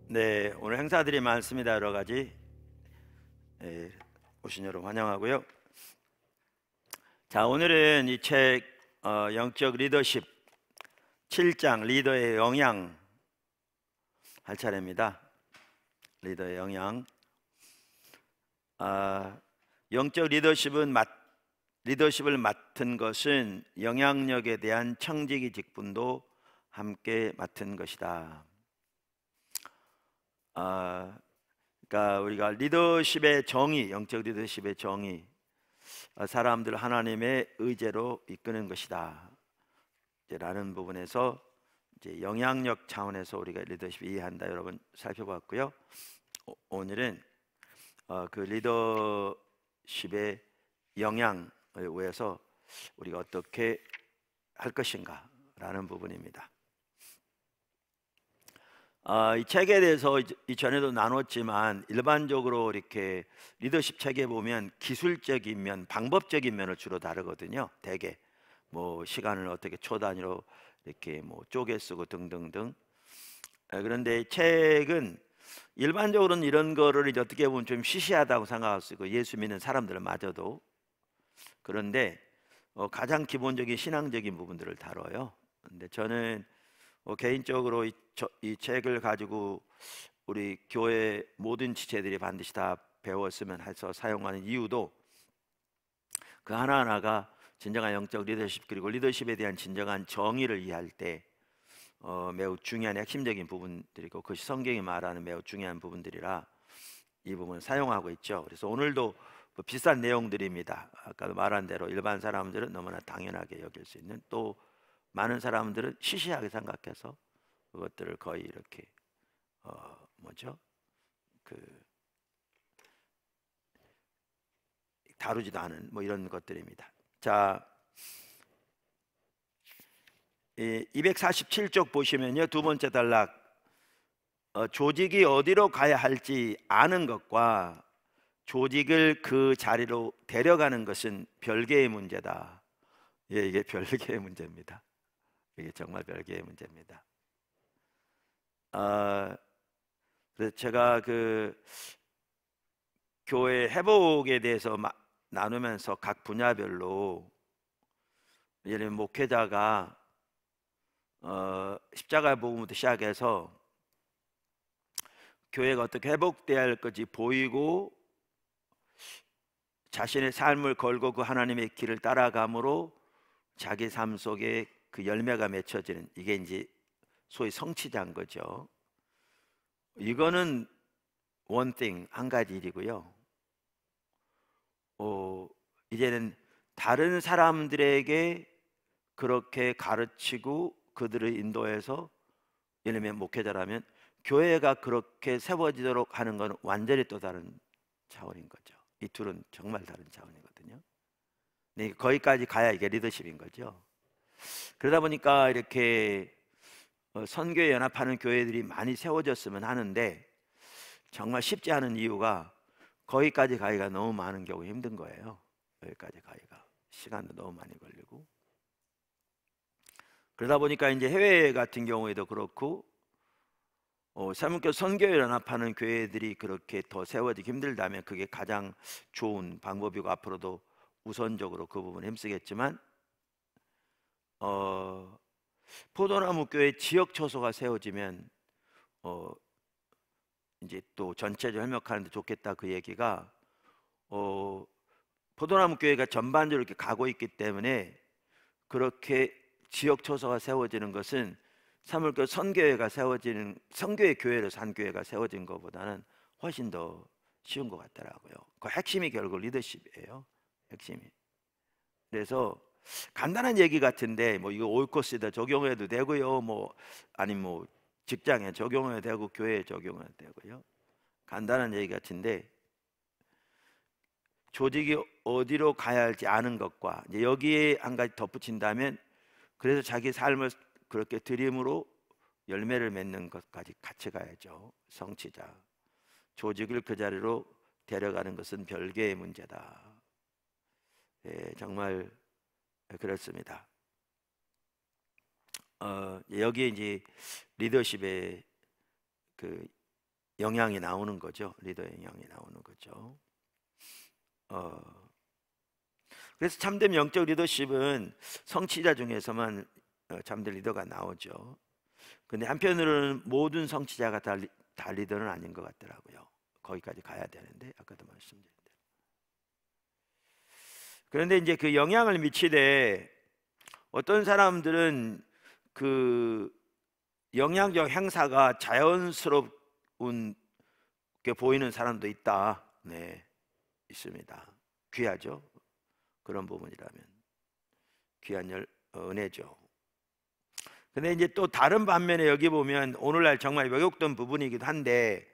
네, 오늘 행사들이 많습니다. 여러 가지. 오신 여러분 환영하고요. 자, 오늘은 이 책 영적 리더십 7장 리더의 영향 할 차례입니다. 리더의 영향. 영적 리더십을 맡은 것은 영향력에 대한 청지기 직분도 함께 맡은 것이다. 그러니까 우리가 리더십의 정의, 영적 리더십의 정의, 사람들 하나님의 의제로 이끄는 것이다 라는 부분에서 이제 영향력 차원에서 우리가 리더십을 이해한다 여러분 살펴봤고요. 오늘은 그 리더십의 영향을 위해서 우리가 어떻게 할 것인가 라는 부분입니다. 이 책에 대해서 이전에도 나눴지만 일반적으로 이렇게 리더십 책에 보면 기술적인 면, 방법적인 면을 주로 다루거든요. 대개 뭐 시간을 어떻게 초 단위로 이렇게 뭐 쪼개 쓰고 등등등. 그런데 이 책은 일반적으로는 이런 거를 이제 어떻게 보면 좀 시시하다고 생각할 수 있고 예수 믿는 사람들마저도. 그런데 가장 기본적인 신앙적인 부분들을 다뤄요. 근데 저는 개인적으로 이 책을 가지고 우리 교회 모든 지체들이 반드시 다 배웠으면 해서 사용하는 이유도 그 하나하나가 진정한 영적 리더십 그리고 리더십에 대한 진정한 정의를 이해할 때 매우 중요한 핵심적인 부분들이고 그것이 성경이 말하는 매우 중요한 부분들이라 이 부분을 사용하고 있죠. 그래서 오늘도 비슷한 내용들입니다. 아까도 말한 대로 일반 사람들은 너무나 당연하게 여길 수 있는, 또 많은 사람들은 시시하게 생각해서 그것들을 거의 이렇게 다루지도 않은 뭐 이런 것들입니다. 자, 247쪽 보시면요, 두 번째 단락, 조직이 어디로 가야 할지 아는 것과 조직을 그 자리로 데려가는 것은 별개의 문제다. 예, 이게 별개의 문제입니다. 이게 정말 별개의 문제입니다. 그래서 제가 그 교회 회복에 대해서 나누면서 각 분야별로 예를 들면 목회자가 십자가 복음부터 시작해서 교회가 어떻게 회복돼야 할 것이 보이고 자신의 삶을 걸고 그 하나님의 길을 따라감으로 자기 삶 속에 그 열매가 맺혀지는, 이게 이제 소위 성취자인 거죠. 이거는 one thing, 한 가지 일이고요. 이제는 다른 사람들에게 그렇게 가르치고 그들을 인도해서, 예를 들면 목회자라면 교회가 그렇게 세워지도록 하는 건 완전히 또 다른 차원인 거죠. 이 둘은 정말 다른 차원이거든요. 네, 거기까지 가야 이게 리더십인 거죠. 그러다 보니까 이렇게 선교에 연합하는 교회들이 많이 세워졌으면 하는데 정말 쉽지 않은 이유가 거기까지 가기가 너무 많은 경우 힘든 거예요. 여기까지 가기가 시간도 너무 많이 걸리고, 그러다 보니까 이제 해외 같은 경우에도 그렇고 사문교 선교에 연합하는 교회들이 그렇게 더 세워지기 힘들다면 그게 가장 좋은 방법이고 앞으로도 우선적으로 그 부분에 힘쓰겠지만, 포도나무 교회 지역 처소가 세워지면 이제 또 전체적으로 협력하는데 좋겠다 그 얘기가, 포도나무 교회가 전반적으로 이렇게 가고 있기 때문에 그렇게 지역 처소가 세워지는 것은 사물교 선교회가 세워지는, 선교회 교회로 산 교회가 세워진 것보다는 훨씬 더 쉬운 것 같더라고요. 그 핵심이 결국 리더십이에요. 핵심이. 그래서 간단한 얘기 같은데 뭐 이거 올 코스에다 적용해도 되고요, 뭐 아니면 뭐 직장에 적용해도 되고 교회에 적용해도 되고요. 간단한 얘기 같은데, 조직이 어디로 가야 할지 아는 것과 이제 여기에 한 가지 덧붙인다면, 그래서 자기 삶을 그렇게 드림으로 열매를 맺는 것까지 같이 가야죠. 성취자. 조직을 그 자리로 데려가는 것은 별개의 문제다. 예, 정말 그렇습니다. 여기에 이제 리더십의 그 영향이 나오는 거죠. 리더 영향이 나오는 거죠. 그래서 참된 영적 리더십은 성취자 중에서만 참된 리더가 나오죠. 근데 한편으로는 모든 성취자가 다 리더는 아닌 것 같더라고요. 거기까지 가야 되는데, 아까도 말씀드린 대로. 그런데 이제 그 영향을 미치되 어떤 사람들은 그 영향력 행사가 자연스러운 게 보이는 사람도 있다. 네, 있습니다. 귀하죠. 그런 부분이라면 귀한 은혜죠. 근데 이제 또 다른 반면에 여기 보면 오늘날 정말 왜곡된 부분이기도 한데,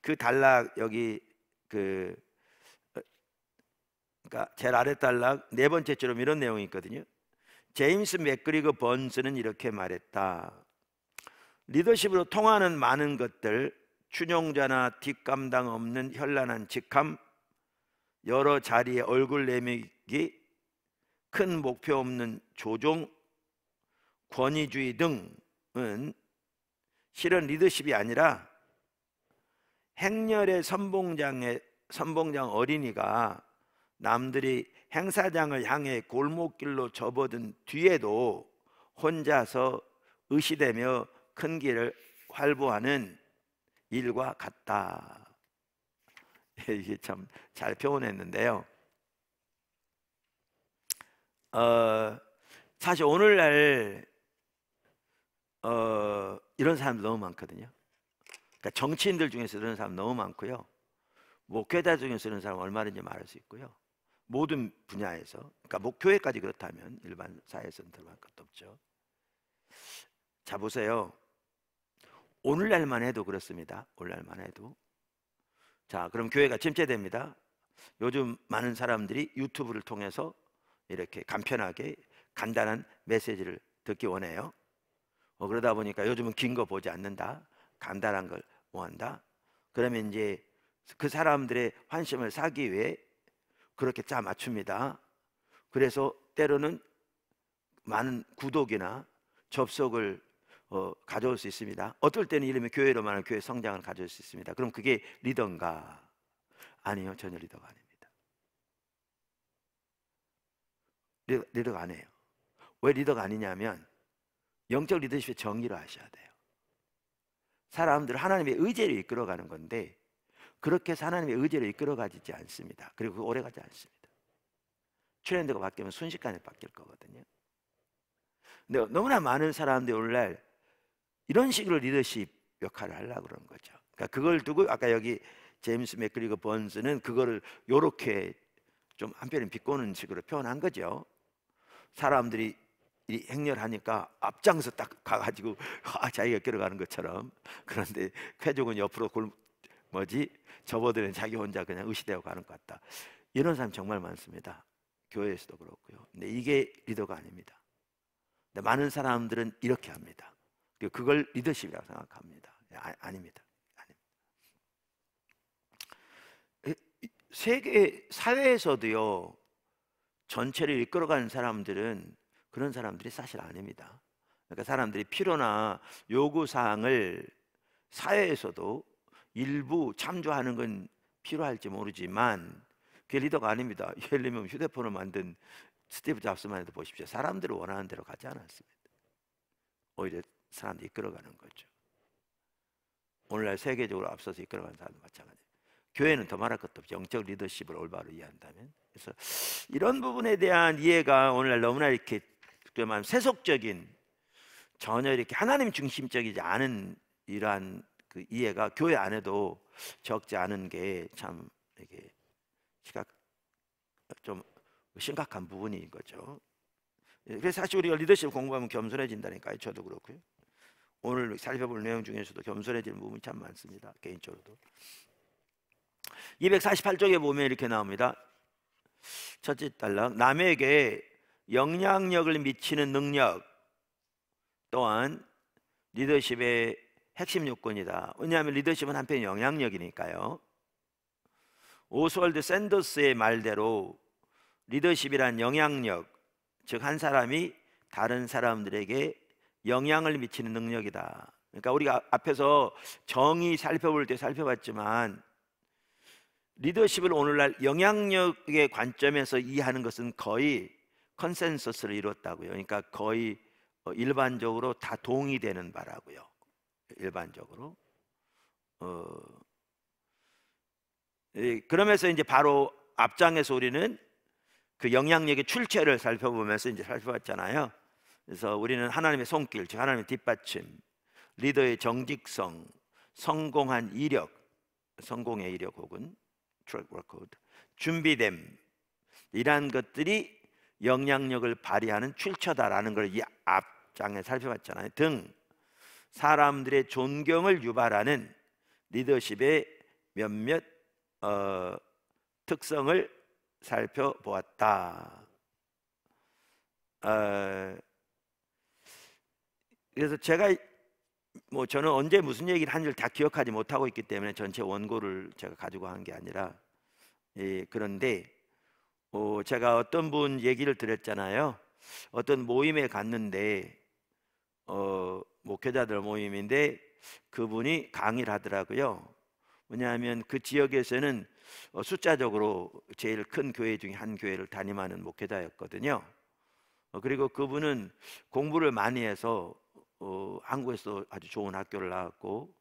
그 단락 여기 그러니까 제일 아래 단락 네 번째처럼 이런 내용이 있거든요. 제임스 맥그리거 번스는 이렇게 말했다. 리더십으로 통하는 많은 것들, 추종자나 뒷감당 없는 현란한 직함, 여러 자리에 얼굴 내미기, 큰 목표 없는 조종, 권위주의 등은 실은 리더십이 아니라 행렬의 선봉장 어린이가 남들이 행사장을 향해 골목길로 접어든 뒤에도 혼자서 의시되며 큰 길을 활보하는 일과 같다. 이게 참 잘 표현했는데요. 사실 오늘날 이런 사람 너무 많거든요. 그러니까 정치인들 중에서 이런 사람 너무 많고요. 목회자 중에서 이런 사람 얼마든지 말할 수 있고요. 모든 분야에서, 그러니까 목교회까지 그렇다면 일반 사회에서는 들어갈 것도 없죠. 자, 보세요. 오늘날만 해도 그렇습니다. 오늘날만 해도. 자, 그럼 교회가 침체됩니다. 요즘 많은 사람들이 유튜브를 통해서 이렇게 간편하게 간단한 메시지를 듣기 원해요. 그러다 보니까 요즘은 긴 거 보지 않는다. 간단한 걸 원한다. 그러면 이제 그 사람들의 환심을 사기 위해 그렇게 짜 맞춥니다. 그래서 때로는 많은 구독이나 접속을 가져올 수 있습니다. 어떨 때는 이름이 교회로 말하는 교회 성장을 가져올 수 있습니다. 그럼 그게 리더인가? 아니요, 전혀 리더가 아닙니다. 리더가 아니에요. 왜 리더가 아니냐면 영적 리더십의 정의를 아셔야 돼요. 사람들을 하나님의 의지로 이끌어가는 건데 그렇게 해서 하나님의 의지로 이끌어가지 않습니다. 그리고 오래가지 않습니다. 트렌드가 바뀌면 순식간에 바뀔 거거든요. 근데 너무나 많은 사람들이 오늘날 이런 식으로 리더십 역할을 하려고 그러는 거죠. 그러니까 그걸 두고 아까 여기 제임스 맥그리거 번스는 그거를 요렇게 좀 한편은 비꼬는 식으로 표현한 거죠. 사람들이 행렬하니까 앞장서 딱 가가지고 자기가 끌어가는 것처럼. 그런데 쾌족은 옆으로 접어드는 자기 혼자 그냥 의시되어 가는 것 같다. 이런 사람 정말 많습니다. 교회에서도 그렇고요. 근데 이게 리더가 아닙니다. 근데 많은 사람들은 이렇게 합니다. 그걸 리더십이라고 생각합니다. 아닙니다. 세계 사회에서도요, 전체를 이끌어가는 사람들은 그런 사람들이 사실 아닙니다. 그러니까 사람들이 필요나 요구사항을 사회에서도 일부 참조하는 건 필요할지 모르지만 그게 리더가 아닙니다. 예를 들면 휴대폰을 만든 스티브 잡스만 해도 보십시오. 사람들을 원하는 대로 가지 않았습니다. 오히려 사람들이 이끌어가는 거죠. 오늘날 세계적으로 앞서서 이끌어가는 사람도 마찬가지예요. 교회는 더 말할 것도 없죠. 영적 리더십을 올바로 이해한다면. 그래서 이런 부분에 대한 이해가 오늘날 너무나 이렇게 세속적인, 전혀 이렇게 하나님 중심적이지 않은 이러한 그 이해가 교회 안에도 적지 않은 게 참 이게 좀 심각한 부분인 거죠. 그래서 사실 우리가 리더십 공부하면 겸손해진다니까요. 저도 그렇고요. 오늘 살펴볼 내용 중에서도 겸손해지는 부분이 참 많습니다. 개인적으로도. 248쪽에 보면 이렇게 나옵니다. 첫째 단락, 남에게 영향력을 미치는 능력 또한 리더십의 핵심 요건이다. 왜냐하면 리더십은 한편 영향력이니까요. 오스월드 샌더스의 말대로 리더십이란 영향력, 즉 한 사람이 다른 사람들에게 영향을 미치는 능력이다. 그러니까 우리가 앞에서 정의 살펴볼 때 살펴봤지만 리더십을 오늘날 영향력의 관점에서 이해하는 것은 거의 컨센서스를 이뤘다고요. 그러니까 거의 일반적으로 다 동의되는 바라고요. 일반적으로. 그러면서 이제 바로 앞장에서 우리는 그 영향력의 출처를 살펴보면서 이제 살펴봤잖아요. 그래서 우리는 하나님의 손길, 즉 하나님의 뒷받침, 리더의 정직성, 성공한 이력, 성공의 이력 혹은 트랙 레코드, 준비됨, 이러한 것들이 영향력을 발휘하는 출처다라는 걸 이 앞장에 살펴봤잖아요. 등 사람들의 존경을 유발하는 리더십의 몇몇 특성을 살펴보았다. 그래서 제가 저는 언제 무슨 얘기를 한지를 다 기억하지 못하고 있기 때문에 전체 원고를 제가 가지고 한 게 아니라, 그런데 제가 어떤 분 얘기를 드렸잖아요. 어떤 모임에 갔는데 목회자들 모임인데 그분이 강의를 하더라고요. 왜냐하면 그 지역에서는 숫자적으로 제일 큰 교회 중에 한 교회를 담임하는 목회자였거든요. 그리고 그분은 공부를 많이 해서 한국에서 아주 좋은 학교를 나왔고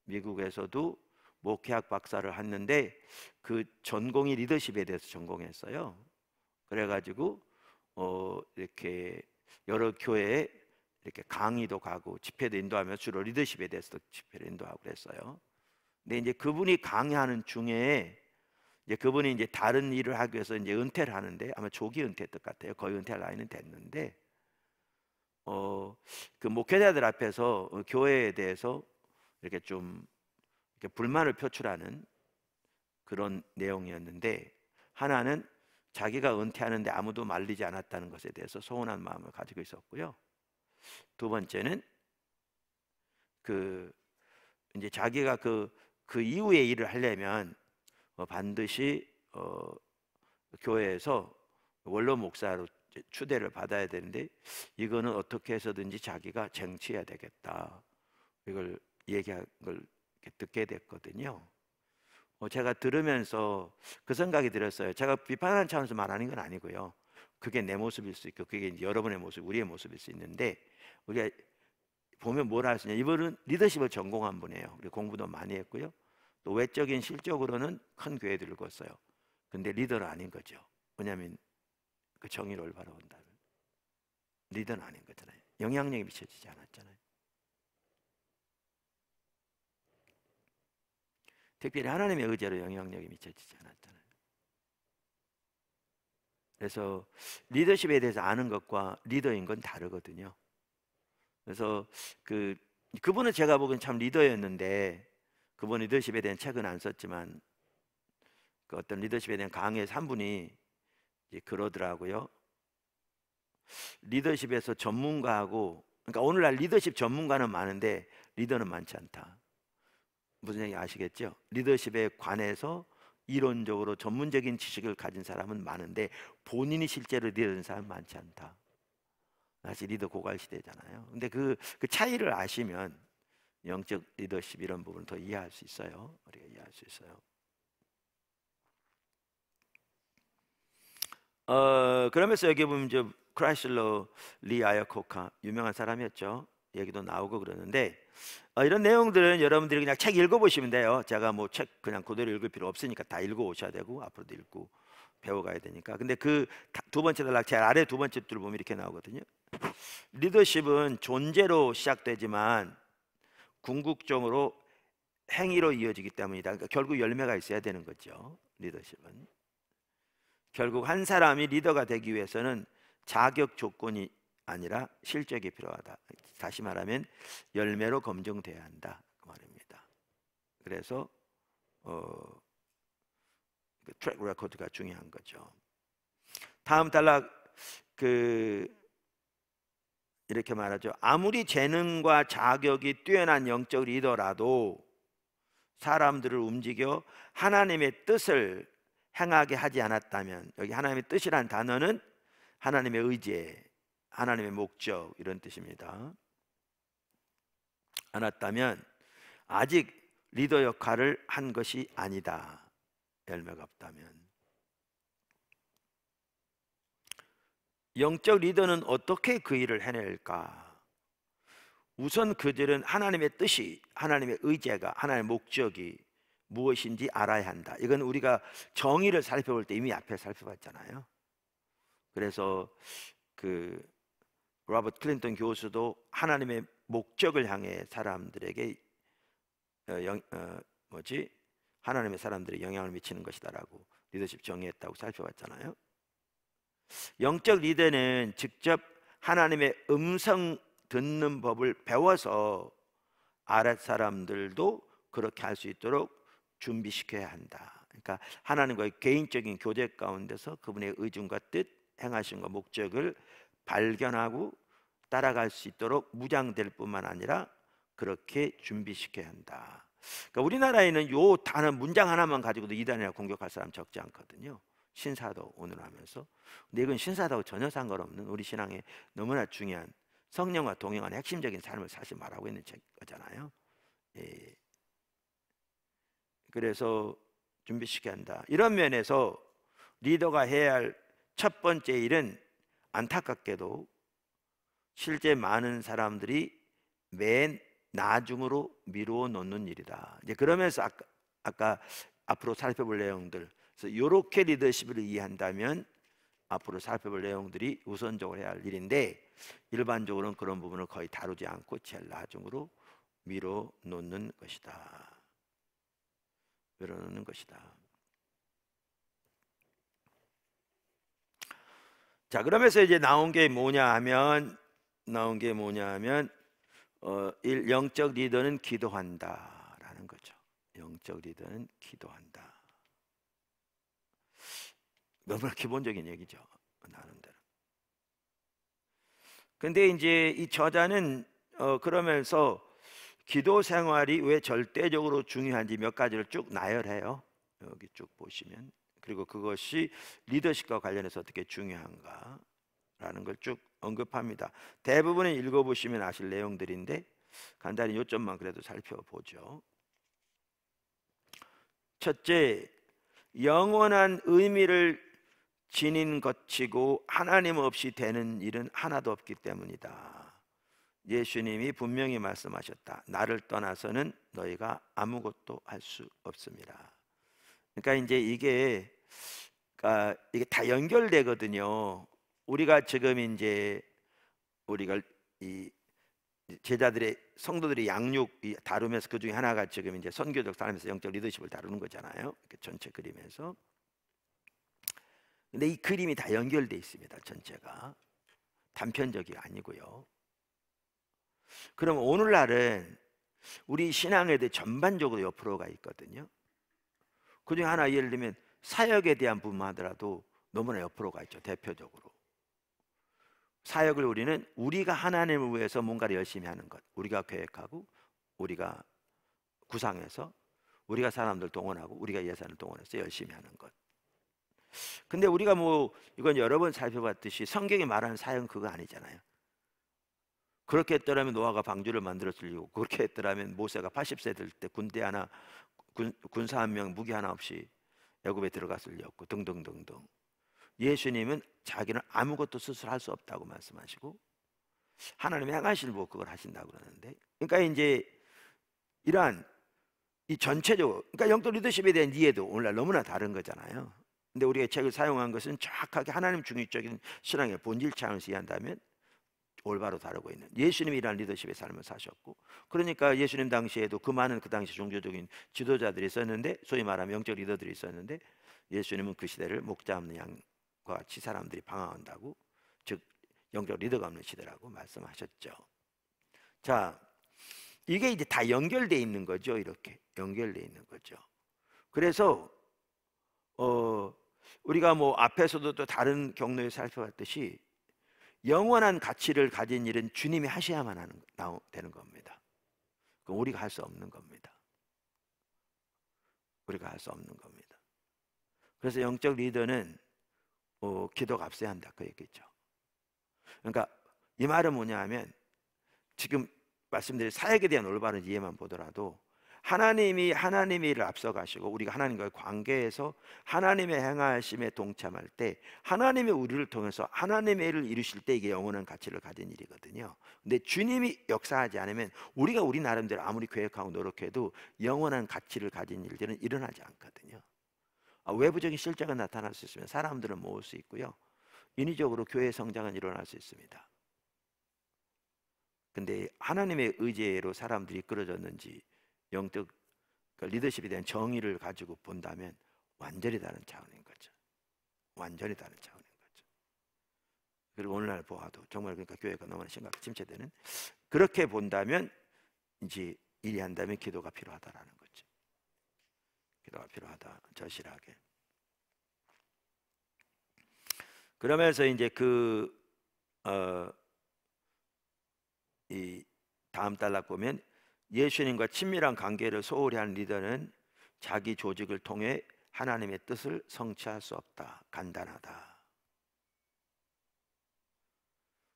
미국에서도 목회학 박사를 했는데 그 전공이 리더십에 대해서 전공했어요. 그래가지고 이렇게 여러 교회에 이렇게 강의도 가고 집회도 인도하며 주로 리더십에 대해서도 집회를 인도하고 그랬어요. 근데 이제 그분이 강의하는 중에 이제 그분이 이제 다른 일을 하기 위해서 이제 은퇴를 하는데 아마 조기 은퇴했던 것 같아요. 거의 은퇴할 나이는 됐는데 그 목회자들 앞에서 교회에 대해서 이렇게 좀 이렇게 불만을 표출하는 그런 내용이었는데, 하나는 자기가 은퇴하는데 아무도 말리지 않았다는 것에 대해서 서운한 마음을 가지고 있었고요. 두 번째는 그 이제 자기가 그 이후의 일을 하려면 반드시 교회에서 원로 목사로 추대를 받아야 되는데 이거는 어떻게 해서든지 자기가 쟁취해야 되겠다, 이걸 얘기한 걸 듣게 됐거든요. 제가 들으면서 그 생각이 들었어요. 제가 비판하는 차원에서 말하는 건 아니고요. 그게 내 모습일 수 있고 그게 이제 여러분의 모습, 우리의 모습일 수 있는데, 우리가 보면 뭘 할 수 있냐, 이분은 리더십을 전공한 분이에요. 우리 공부도 많이 했고요. 또 외적인 실적으로는 큰 교회들을 걷어요. 근데 리더는 아닌 거죠. 왜냐하면 그 정의를 바라본다면 리더는 아닌 거잖아요. 영향력이 미쳐지지 않았잖아요. 특별히 하나님의 의지로 영향력이 미쳐지지 않았잖아요. 그래서 리더십에 대해서 아는 것과 리더인 건 다르거든요. 그래서 그분은 제가 보기엔 참 리더였는데, 그분 리더십에 대한 책은 안 썼지만 그 어떤 리더십에 대한 강의에서 한 분이 이제 그러더라고요. 리더십에서 전문가하고, 그러니까 오늘날 리더십 전문가는 많은데 리더는 많지 않다. 무슨 얘기 아시겠죠? 리더십에 관해서 이론적으로 전문적인 지식을 가진 사람은 많은데 본인이 실제로 리더인 사람은 많지 않다. 사실 리더 고갈 시대잖아요. 근데 그 차이를 아시면 영적 리더십 이런 부분을 더 이해할 수 있어요. 우리가 이해할 수 있어요. 그러면서 여기 보면 이제 크라이슬러 리 아야코카, 유명한 사람이었죠. 얘기도 나오고 그러는데 이런 내용들은 여러분들이 그냥 책 읽어보시면 돼요. 제가 뭐 책 그냥 그대로 읽을 필요 없으니까 다 읽어오셔야 되고 앞으로도 읽고 배워가야 되니까. 근데 그 두 번째 단락 제일 아래 두 번째 줄 보면 이렇게 나오거든요. 리더십은 존재로 시작되지만 궁극적으로 행위로 이어지기 때문이다. 그러니까 결국 열매가 있어야 되는 거죠. 리더십은 결국 한 사람이 리더가 되기 위해서는 자격 조건이 아니라 실적이 필요하다. 다시 말하면 열매로 검증돼야 한다, 그 말입니다. 그래서 트랙 레코드가 중요한 거죠. 다음 단락 이렇게 말하죠. 아무리 재능과 자격이 뛰어난 영적 리더라도 사람들을 움직여 하나님의 뜻을 행하게 하지 않았다면, 여기 하나님의 뜻이라는 단어는 하나님의 의지, 하나님의 목적 이런 뜻입니다. 않았다면 아직 리더 역할을 한 것이 아니다. 열매가 없다면. 영적 리더는 어떻게 그 일을 해낼까? 우선 그들은 하나님의 뜻이, 하나님의 의제가, 하나님의 목적이 무엇인지 알아야 한다. 이건 우리가 정의를 살펴볼 때 이미 앞에 살펴봤잖아요. 그래서 그 로버트 클린턴 교수도 하나님의 목적을 향해 사람들에게 하나님의 사람들이 영향을 미치는 것이다라고 리더십 정의했다고 살펴봤잖아요. 영적 리더는 직접 하나님의 음성 듣는 법을 배워서 아랫 사람들도 그렇게 할 수 있도록 준비시켜야 한다. 그러니까 하나님과의 개인적인 교제 가운데서 그분의 의중과 뜻, 행하심과 목적을 발견하고 따라갈 수 있도록 무장될 뿐만 아니라 그렇게 준비시켜야 한다. 그러니까 우리나라에는 요 단어 문장 하나만 가지고도 이단이나 공격할 사람 적지 않거든요. 신사도 오늘 하면서. 근데 이건 신사도하고 전혀 상관없는 우리 신앙에 너무나 중요한 성령과 동행하는 핵심적인 삶을 사실 말하고 있는 거잖아요. 예. 그래서 준비시켜야 한다. 이런 면에서 리더가 해야 할 첫 번째 일은 안타깝게도 실제 많은 사람들이 맨 나중으로 미루어 놓는 일이다. 이제 그러면서 아까 앞으로 살펴볼 내용들, 그래서 이렇게 리더십을 이해한다면 앞으로 살펴볼 내용들이 우선적으로 해야 할 일인데 일반적으로는 그런 부분을 거의 다루지 않고 제일 나중으로 미뤄 놓는 것이다. 미뤄 놓는 것이다. 자, 그러면서 이제 나온 게 뭐냐 하면 영적 리더는 기도한다라는 거죠. 영적 리더는 기도한다. 너무나 기본적인 얘기죠. 나름대로. 근데 이제 이 저자는 그러면서 기도 생활이 왜 절대적으로 중요한지 몇 가지를 쭉 나열해요. 여기 쭉 보시면. 그리고 그것이 리더십과 관련해서 어떻게 중요한가라는 걸 쭉 언급합니다. 대부분은 읽어보시면 아실 내용들인데 간단히 요점만 그래도 살펴보죠. 첫째, 영원한 의미를 지닌 것이고 하나님 없이 되는 일은 하나도 없기 때문이다. 예수님이 분명히 말씀하셨다. 나를 떠나서는 너희가 아무것도 할 수 없습니다. 그러니까 이제 이게 다 연결되거든요. 우리가 지금 이제 우리가 이 제자들의 성도들의 양육 다루면서 그 중에 하나가 지금 이제 선교적 삶에서 영적 리더십을 다루는 거잖아요. 전체 그림에서. 근데 이 그림이 다 연결돼 있습니다. 전체가 단편적이 아니고요. 그럼 오늘날은 우리 신앙에 대해 전반적으로 옆으로가 있거든요. 그 중에 하나 예를 들면 사역에 대한 부분만 하더라도 너무나 옆으로가 있죠. 대표적으로 사역을 우리가 하나님을 위해서 뭔가를 열심히 하는 것, 우리가 계획하고 우리가 구상해서 우리가 사람들 동원하고 우리가 예산을 동원해서 열심히 하는 것. 근데 우리가 이건 여러 번 살펴봤듯이 성경이 말하는 사역은 그거 아니잖아요. 그렇게 했더라면 노아가 방주를 만들었을 리고, 그렇게 했더라면 모세가 80세 될 때 군대 하나, 군사 한 명, 무기 하나 없이 애굽에 들어갔을 리 없고 등등등등. 예수님은 자기는 아무것도 스스로 할 수 없다고 말씀하시고 하나님이 행하실 뭐 그걸 하신다고 그러는데, 그러니까 이제 이러한 이 전체적으로, 그러니까 영적 리더십에 대한 이해도 오늘날 너무나 다른 거잖아요. 근데 우리가 이 책을 사용한 것은 정확하게 하나님 중립적인 신앙의 본질 차원에서 이해한다면 올바로 다루고 있는, 예수님이 이러한 리더십의 삶을 사셨고, 그러니까 예수님 당시에도 그 많은 그 당시 종교적인 지도자들이 있었는데, 소위 말하면 영적 리더들이 있었는데, 예수님은 그 시대를 목자 없는 양과 같이 사람들이 방황한다고, 즉 영적 리더가 없는 시대라고 말씀하셨죠. 자, 이게 이제 다 연결돼 있는 거죠. 이렇게 연결돼 있는 거죠. 그래서 우리가 앞에서도 또 다른 경로에 살펴봤듯이 영원한 가치를 가진 일은 주님이 하셔야만 되는 겁니다. 그럼 우리가 할 수 없는 겁니다. 우리가 할 수 없는 겁니다. 그래서 영적 리더는 기도가 앞서야 한다 그 얘기죠. 그러니까 이 말은 뭐냐 하면 지금 말씀드린 사역에 대한 올바른 이해만 보더라도 하나님이 하나님의 일을 앞서가시고 우리가 하나님과의 관계에서 하나님의 행하심에 동참할 때 하나님의 우리를 통해서 하나님의 일을 이루실 때 이게 영원한 가치를 가진 일이거든요. 근데 주님이 역사하지 않으면 우리가 우리 나름대로 아무리 계획하고 노력해도 영원한 가치를 가진 일들은 일어나지 않거든요. 외부적인 실제가 나타날 수 있으면 사람들을 모을 수 있고요, 인위적으로 교회 성장은 일어날 수 있습니다. 근데 하나님의 의지로 사람들이 이끌어졌는지 영적 리더십에 대한 정의를 가지고 본다면 완전히 다른 차원인 거죠. 완전히 다른 차원인 거죠. 그리고 오늘날 보아도 정말 그러니까 교회가 너무나 심각하게 침체되는, 그렇게 본다면 이제 일이 한다면 기도가 필요하다라는 거죠. 기도가 필요하다, 절실하게. 그러면서 이제 이 다음 단락 보면 예수님과 친밀한 관계를 소홀히 하는 리더는 자기 조직을 통해 하나님의 뜻을 성취할 수 없다. 간단하다.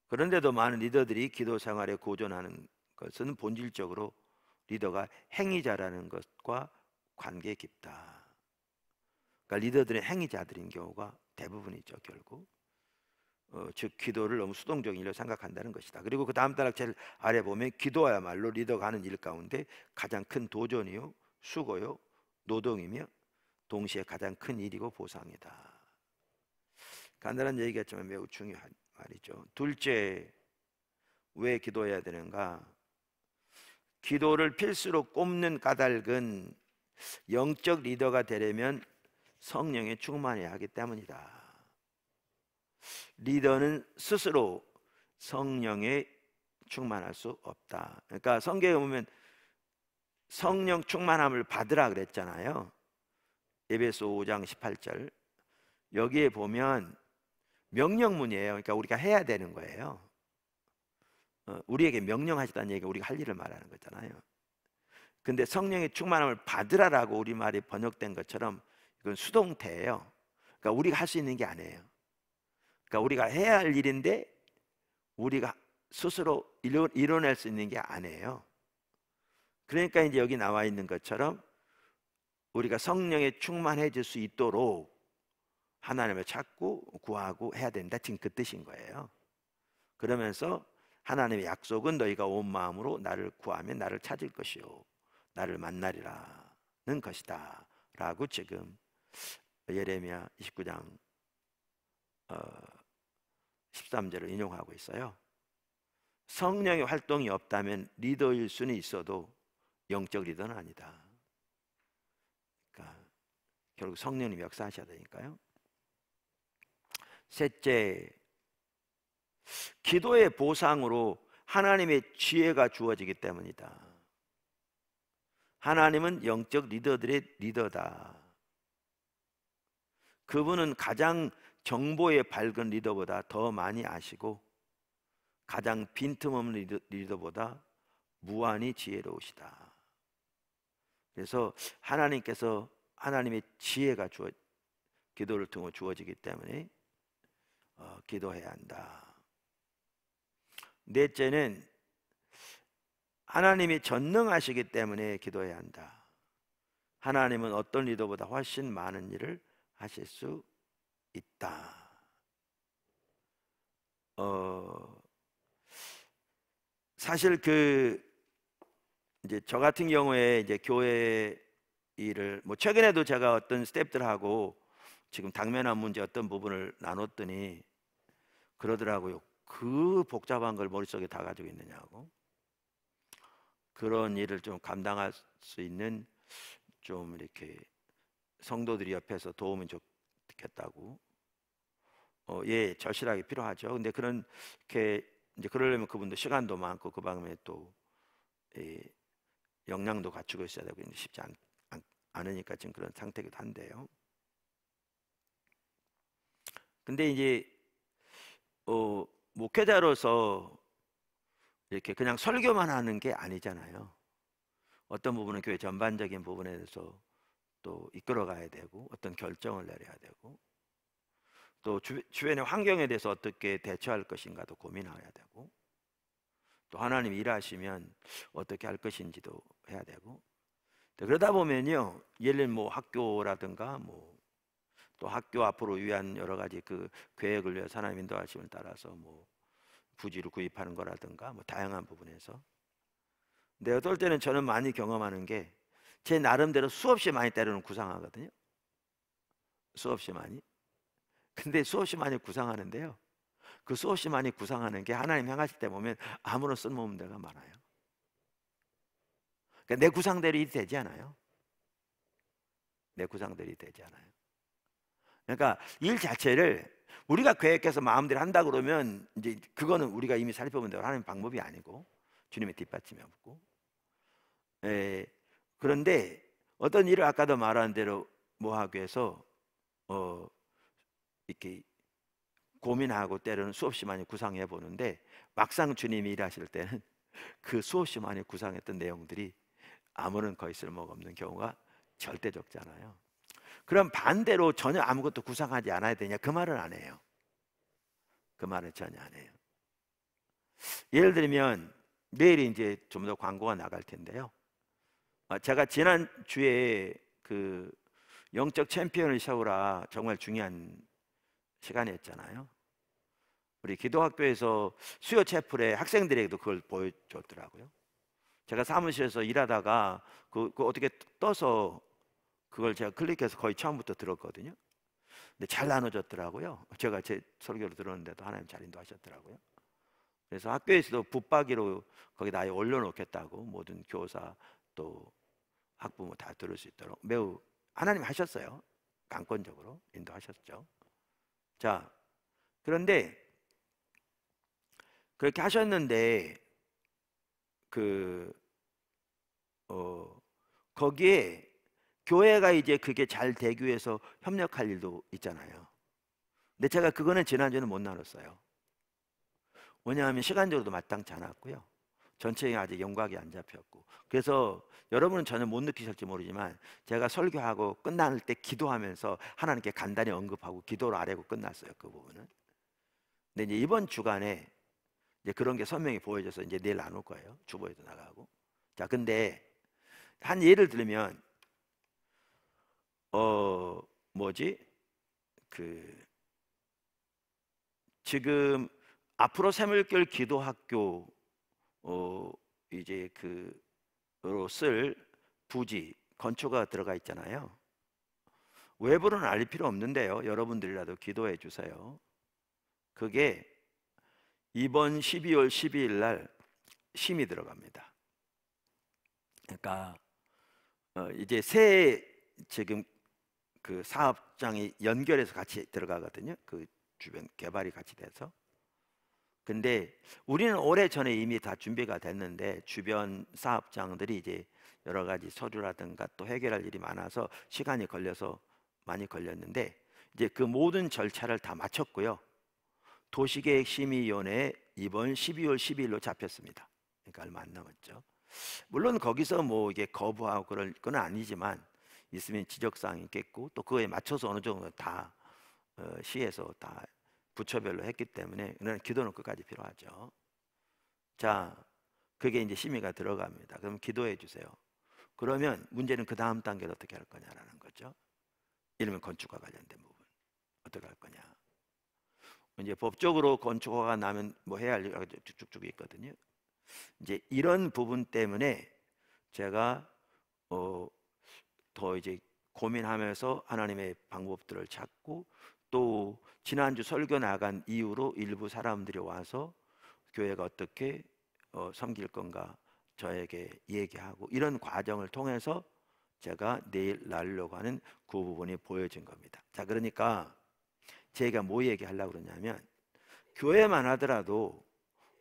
그런데도 많은 리더들이 기도 생활에 고전하는 것은 본질적으로 리더가 행위자라는 것과 관계 깊다. 그러니까 리더들은 행위자들인 경우가 대부분이죠, 결국. 즉 기도를 너무 수동적인 일로 생각한다는 것이다. 그리고 그 다음 단락 제일 아래 보면 기도야말로 리더가 하는 일 가운데 가장 큰 도전이요, 수고요, 노동이며 동시에 가장 큰 일이고 보상이다. 간단한 얘기겠지만 매우 중요한 말이죠. 둘째, 왜 기도해야 되는가? 기도를 필수로 꼽는 까닭은 영적 리더가 되려면 성령에 충만해야 하기 때문이다. 리더는 스스로 성령에 충만할 수 없다. 그러니까 성경에 보면 성령 충만함을 받으라 그랬잖아요. 에베소 5장 18절. 여기에 보면 명령문이에요. 그러니까 우리가 해야 되는 거예요. 우리에게 명령하시다는 얘기가 우리가 할 일을 말하는 거잖아요. 근데 성령의 충만함을 받으라라고 우리말이 번역된 것처럼 이건 수동태예요. 그러니까 우리가 할 수 있는 게 아니에요. 그러니까 우리가 해야 할 일인데 우리가 스스로 이뤄낼 수 있는 게 아니에요. 그러니까 이제 여기 나와 있는 것처럼 우리가 성령에 충만해질 수 있도록 하나님을 찾고 구하고 해야 된다, 지금 그 뜻인 거예요. 그러면서 하나님의 약속은 너희가 온 마음으로 나를 구하면 나를 찾을 것이요 나를 만나리라는 것이다 라고 지금 예레미야 29장 13절을 인용하고 있어요. 성령의 활동이 없다면 리더일 수는 있어도 영적 리더는 아니다. 그러니까 결국 성령님이 역사하셔야 되니까요. 셋째, 기도의 보상으로 하나님의 지혜가 주어지기 때문이다. 하나님은 영적 리더들의 리더다. 그분은 가장 정보에 밝은 리더보다 더 많이 아시고 가장 빈틈없는 리더보다 무한히 지혜로우시다. 그래서 하나님께서 하나님의 지혜가 기도를 통해 주어지기 때문에 기도해야 한다. 넷째는 하나님이 전능하시기 때문에 기도해야 한다. 하나님은 어떤 리더보다 훨씬 많은 일을 하실 수 있다. 사실 이제 저 같은 경우에 이제 교회 일을 최근에도 제가 어떤 스태프들하고 지금 당면한 문제 어떤 부분을 나눴더니 그러더라고요. 그 복잡한 걸 머릿속에 다 가지고 있느냐고. 그런 일을 좀 감당할 수 있는 좀 이렇게 성도들이 옆에서 도움이 좋겠다고. 예, 절실하게 필요하죠. 근데 그렇게 이제 그러려면 그분도 시간도 많고 그 방에 또 역량도 갖추고 있어야 되고 쉽지 않으니까 지금 그런 상태이기도 한데요. 근데 이제 목회자로서 이렇게 그냥 설교만 하는 게 아니잖아요. 어떤 부분은 교회 전반적인 부분에 대해서 또 이끌어가야 되고 어떤 결정을 내려야 되고 또 주변의 환경에 대해서 어떻게 대처할 것인가도 고민해야 되고 또 하나님이 일하시면 어떻게 할 것인지도 해야 되고, 그러다 보면요, 예를 들면 뭐 학교라든가 뭐 또 학교 앞으로 위한 여러 가지 그 계획을 위해서 하나님 인도하심을 따라서 뭐 부지를 구입하는 거라든가 뭐 다양한 부분에서. 근데 어떨 때는 저는 많이 경험하는 게 제 나름대로 수없이 많이 때로는 구상하거든요. 수없이 많이. 근데 수없이 많이 구상하는데요, 그 수없이 많이 구상하는 게 하나님 향하실 때 보면 아무런 쓸모없는 데가 많아요. 그러니까 내 구상대로 일이 되지 않아요. 내 구상대로 되지 않아요. 그러니까 일 자체를 우리가 계획해서 마음대로 한다 그러면 이제 그거는 우리가 이미 살펴본 대로 하는 방법이 아니고 주님의 뒷받침이 없고, 예, 그런데 어떤 일을 아까도 말한 대로 뭐 하기 위해서 이렇게 고민하고 때로는 수없이 많이 구상해 보는데, 막상 주님이 일하실 때는 그 수없이 많이 구상했던 내용들이 아무런 거의 쓸모가 없는 경우가 절대 적잖아요. 그럼 반대로 전혀 아무것도 구상하지 않아야 되냐? 그 말은 안 해요. 그 말은 전혀 안 해요. 예를 들면 내일 이제 좀 더 광고가 나갈 텐데요, 제가 지난 주에 그 영적 챔피언을 세우라 정말 중요한 시간이었잖아요. 우리 기도학교에서 수요 채플에 학생들에게도 그걸 보여줬더라고요. 제가 사무실에서 일하다가 그 어떻게 떠서 그걸 제가 클릭해서 거의 처음부터 들었거든요. 근데 잘 나눠졌더라고요. 제가 제 설교를 들었는데도 하나님 잘 인도하셨더라고요. 그래서 학교에서도 붙박이로 거기다 아예 올려놓겠다고 모든 교사 또 학부모 다 들을 수 있도록 매우 하나님 하셨어요. 강권적으로 인도하셨죠. 자, 그런데 그렇게 하셨는데 그 거기에 교회가 이제 그게 잘 되기 위해서 협력할 일도 있잖아요. 근데 제가 그거는 지난주에는 못 나눴어요. 왜냐하면 시간적으로도 마땅치 않았고요, 전체에 아직 연곽이 안 잡혔고. 그래서 여러분은 전혀 못 느끼실지 모르지만 제가 설교하고 끝날 때 기도하면서 하나님께 간단히 언급하고 기도를 아뢰고 끝났어요, 그 부분은. 근데 이제 이번 주간에 이제 그런 게 선명히 보여져서 이제 내일 나눌 거예요. 주보에도 나가고. 자, 근데 한 예를 들면 뭐지? 그 지금 앞으로 새물결 기도학교 이제 그로 쓸 부지 건초가 들어가 있잖아요. 외부로는 알릴 필요 없는데요, 여러분들이라도 기도해 주세요. 그게 이번 12월 12일 날 심이 들어갑니다. 그러니까 이제 새 지금 그 사업장이 연결해서 같이 들어가거든요. 그 주변 개발이 같이 돼서. 근데 우리는 오래 전에 이미 다 준비가 됐는데 주변 사업장들이 이제 여러 가지 서류라든가 또 해결할 일이 많아서 시간이 걸려서 많이 걸렸는데, 이제 그 모든 절차를 다 마쳤고요. 도시계획심의위원회에 이번 12월 12일로 잡혔습니다. 그러니까 얼마 안 남았죠. 물론 거기서 뭐 이게 거부하고 그럴 건 아니지만 있으면 지적사항이 있겠고, 또 그거에 맞춰서 어느 정도 다 시에서 다 부처별로 했기 때문에 기도는 끝까지 필요하죠. 자, 그게 이제 심의가 들어갑니다. 그럼 기도해 주세요. 그러면 문제는 그 다음 단계를 어떻게 할 거냐라는 거죠. 이러면 건축과 관련된 부분 어떻게 할 거냐. 이제 법적으로 건축허가 나면 뭐 해야 할 일이 쭉쭉 있거든요. 이제 이런 부분 때문에 제가 더 이제 고민하면서 하나님의 방법들을 찾고, 또 지난주 설교 나간 이후로 일부 사람들이 와서 교회가 어떻게 섬길 건가 저에게 얘기하고, 이런 과정을 통해서 제가 내일 나누려고 하는 그 부분이 보여진 겁니다. 자, 그러니까 제가 뭐 얘기하려고 그러냐면, 교회만 하더라도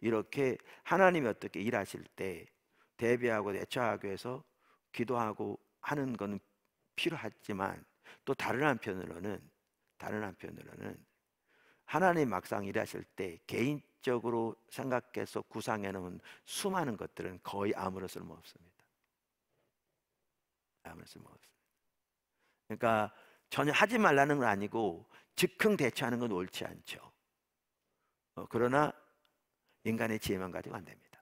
이렇게 하나님이 어떻게 일하실 때 대비하고 대처하기 위해서 기도하고 하는 것은 필요하지만, 또 다른 한편으로는 하나님 막상 일하실 때 개인적으로 생각해서 구상해 놓은 수많은 것들은 거의 아무런 쓸모 없습니다. 아무런 쓸모 없습니다. 그러니까 전혀 하지 말라는 건 아니고 즉흥 대처하는 건 옳지 않죠. 그러나 인간의 지혜만 가지고 안 됩니다.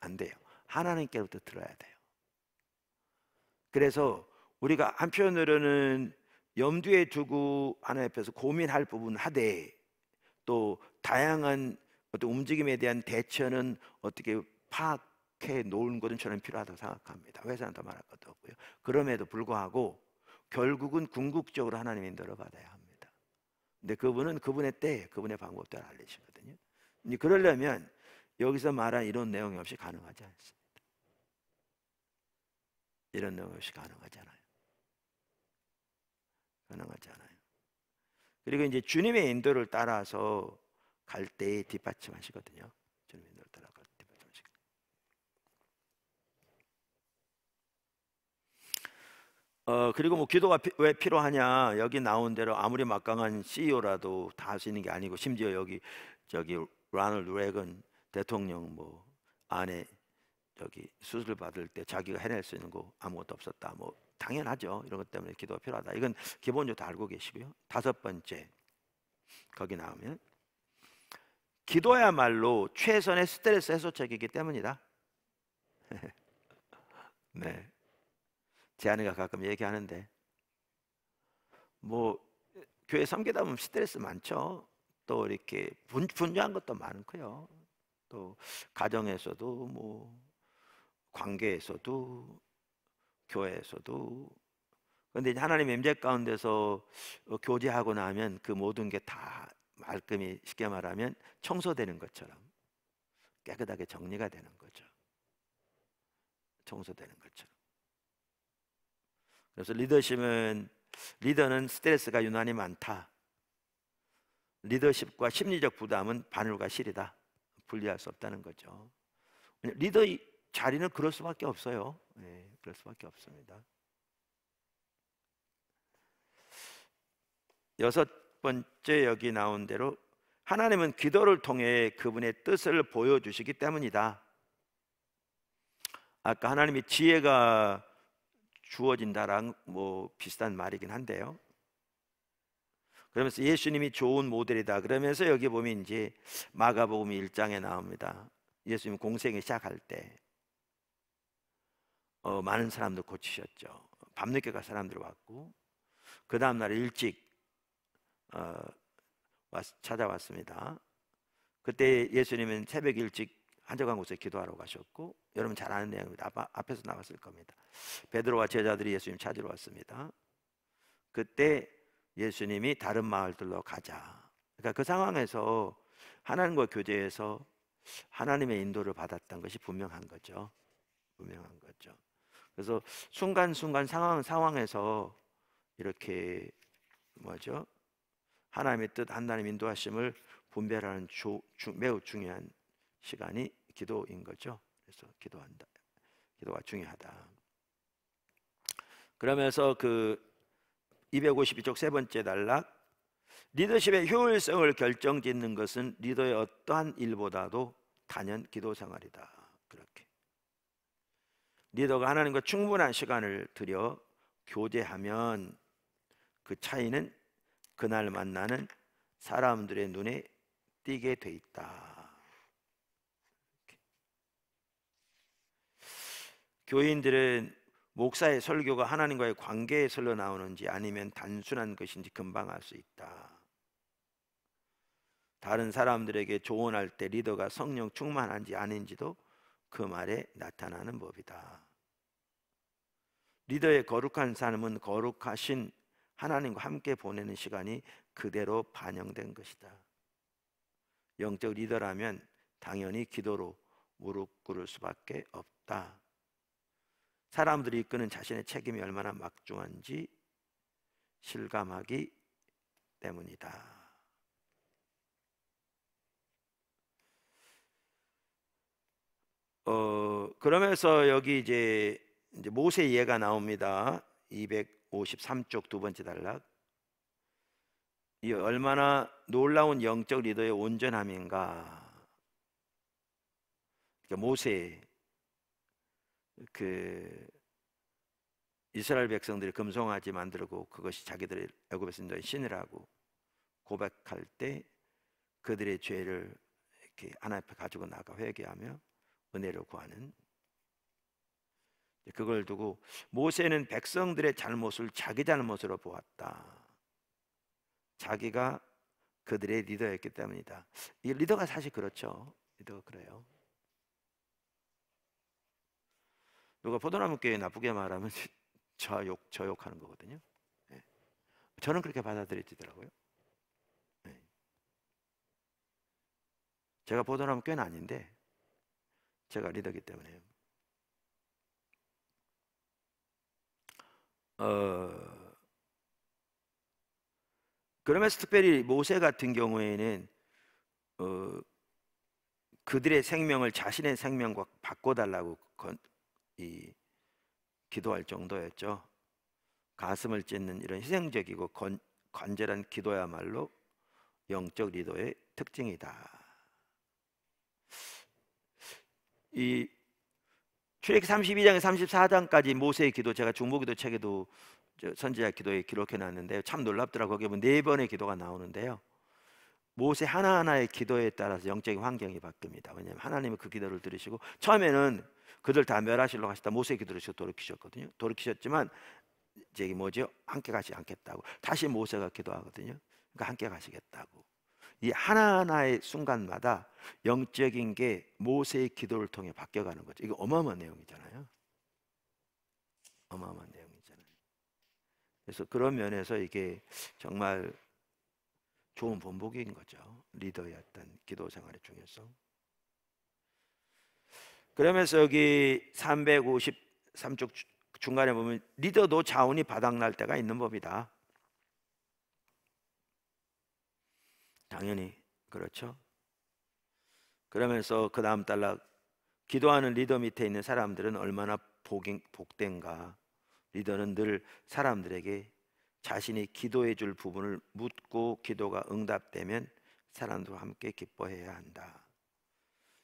안 돼요. 하나님께로부터 들어야 돼요. 그래서 우리가 한편으로는 염두에 두고 하나님 앞에서 고민할 부분 하되, 또 다양한 어떤 움직임에 대한 대처는 어떻게 파악해 놓은 것은 저는 필요하다고 생각합니다. 회사는 더 말할 것도 없고요. 그럼에도 불구하고 결국은 궁극적으로 하나님의 인도를 받아야 합니다. 근데 그분은 그분의 때, 그분의 방법대로 알리시거든요. 그러려면 여기서 말한 이런 내용이 없이 가능하지 않습니다. 이런 내용 없이 가능하잖아요. 가능하지 않아요. 그리고 이제 주님의 인도를 따라서 갈 때에 뒷받침하시거든요. 주님의 인도를 따라 갈 때 뒷받침하시고. 그리고 뭐 기도가 왜 필요하냐? 여기 나온 대로 아무리 막강한 CEO라도 다 할 수 있는 게 아니고, 심지어 여기 저기 라널드 레이건 대통령 뭐 아내 저기 수술 받을 때 자기가 해낼 수 있는 거 아무것도 없었다. 뭐 당연하죠. 이런 것 때문에 기도가 필요하다. 이건 기본적으로 다 알고 계시고요. 다섯 번째, 거기 나오면 기도야말로 최선의 스트레스 해소책이기 때문이다. 네, 제 아내가 가끔 얘기하는데, 뭐 교회 섬기다 보면 스트레스 많죠. 또 이렇게 분주한 것도 많고요. 또 가정에서도 뭐 관계에서도 교회에서도. 그런데 하나님의 임재 가운데서 교제하고 나면 그 모든 게 다 말끔히, 쉽게 말하면 청소되는 것처럼 깨끗하게 정리가 되는 거죠. 청소되는 것처럼. 그래서 리더는 스트레스가 유난히 많다. 리더십과 심리적 부담은 바늘과 실이다. 분리할 수 없다는 거죠. 리더의 자리는 그럴 수밖에 없어요. 네, 그럴 수밖에 없습니다. 여섯 번째, 여기 나온 대로 하나님은 기도를 통해 그분의 뜻을 보여주시기 때문이다. 아까 하나님의 지혜가 주어진다랑 뭐 비슷한 말이긴 한데요. 그러면서 예수님이 좋은 모델이다. 그러면서 여기 보면 이제 마가복음 1장에 나옵니다. 예수님 공생을 시작할 때 많은 사람들 고치셨죠. 밤늦게 갈 사람들 왔고, 그 다음날 일찍 찾아왔습니다. 그때 예수님은 새벽 일찍 한적한 곳에 기도하러 가셨고, 여러분 잘 아는 내용입니다. 앞에서 나왔을 겁니다. 베드로와 제자들이 예수님 찾으러 왔습니다. 그때 예수님이 다른 마을들로 가자. 그러니까 그 상황에서 하나님과 교제해서 하나님의 인도를 받았던 것이 분명한 거죠. 분명한 거죠. 그래서 순간순간 상황에서 이렇게 뭐죠? 하나님의 뜻, 하나님의 인도하심을 분별하는 매우 중요한 시간이 기도인 거죠. 그래서 기도한다. 기도가 중요하다. 그러면서 그 252쪽 세 번째 단락, 리더십의 효율성을 결정짓는 것은 리더의 어떠한 일보다도 단연 기도 생활이다. 그렇게 리더가 하나님과 충분한 시간을 들여 교제하면 그 차이는 그날 만나는 사람들의 눈에 띄게 돼 있다. 교인들은 목사의 설교가 하나님과의 관계에 설려 나오는지 아니면 단순한 것인지 금방 알 수 있다. 다른 사람들에게 조언할 때 리더가 성령 충만한지 아닌지도 그 말에 나타나는 법이다. 리더의 거룩한 삶은 거룩하신 하나님과 함께 보내는 시간이 그대로 반영된 것이다. 영적 리더라면 당연히 기도로 무릎 꿇을 수밖에 없다. 사람들이 이끄는 자신의 책임이 얼마나 막중한지 실감하기 때문이다. 그러면서 여기 이제 모세 예가 나옵니다. 253쪽 두 번째 단락. 이 얼마나 놀라운 영적 리더의 온전함인가. 그러니까 모세, 그 이스라엘 백성들이 금송아지 만들고 그것이 자기들의 애굽에서 인도한 신이라고 고백할 때 그들의 죄를 이렇게 하나님 앞에 가지고 나가 회개하며 은혜를 구하는. 그걸 두고 모세는 백성들의 잘못을 자기 잘못으로 보았다. 자기가 그들의 리더였기 때문이다. 이 리더가 사실 그렇죠. 리더가 그래요. 누가 포도나무 교회 나쁘게 말하면 저 욕하는 거거든요. 네. 저는 그렇게 받아들여지더라고요. 네. 제가 포도나무 교회는 아닌데 제가 리더기 때문에. 그러면서 특별히 모세 같은 경우에는 그들의 생명을 자신의 생명과 바꿔달라고 기도할 정도였죠. 가슴을 찢는 이런 희생적이고 간절한 기도야말로 영적 리더의 특징이다. 이 출애굽기 32장에 34장까지 모세의 기도, 제가 중보기도 책에도 선지자 기도에 기록해 놨는데 참 놀랍더라고요. 거기 보면 4번의 기도가 나오는데요. 모세 하나하나의 기도에 따라서 영적인 환경이 바뀝니다. 왜냐하면 하나님은 그 기도를 들으시고, 처음에는 그들 다 멸하시려고 하시다 모세의 기도를 돌이키셨거든요. 돌이키셨지만 저기 뭐죠? 함께 가지 않겠다고 다시 모세가 기도하거든요. 그러니까 함께 가시겠다고. 이 하나하나의 순간마다 영적인 게 모세의 기도를 통해 바뀌어가는 거죠. 이거 어마어마한 내용이잖아요. 어마어마한 내용이잖아요. 그래서 그런 면에서 이게 정말 좋은 본보기인 거죠. 리더의 어떤 기도 생활의 중요성. 그러면서 여기 353쪽 중간에 보면 리더도 자원이 바닥날 때가 있는 법이다. 당연히 그렇죠. 그러면서 그 다음 단락, 기도하는 리더 밑에 있는 사람들은 얼마나 복된가. 리더는 늘 사람들에게 자신이 기도해 줄 부분을 묻고 기도가 응답되면 사람들과 함께 기뻐해야 한다.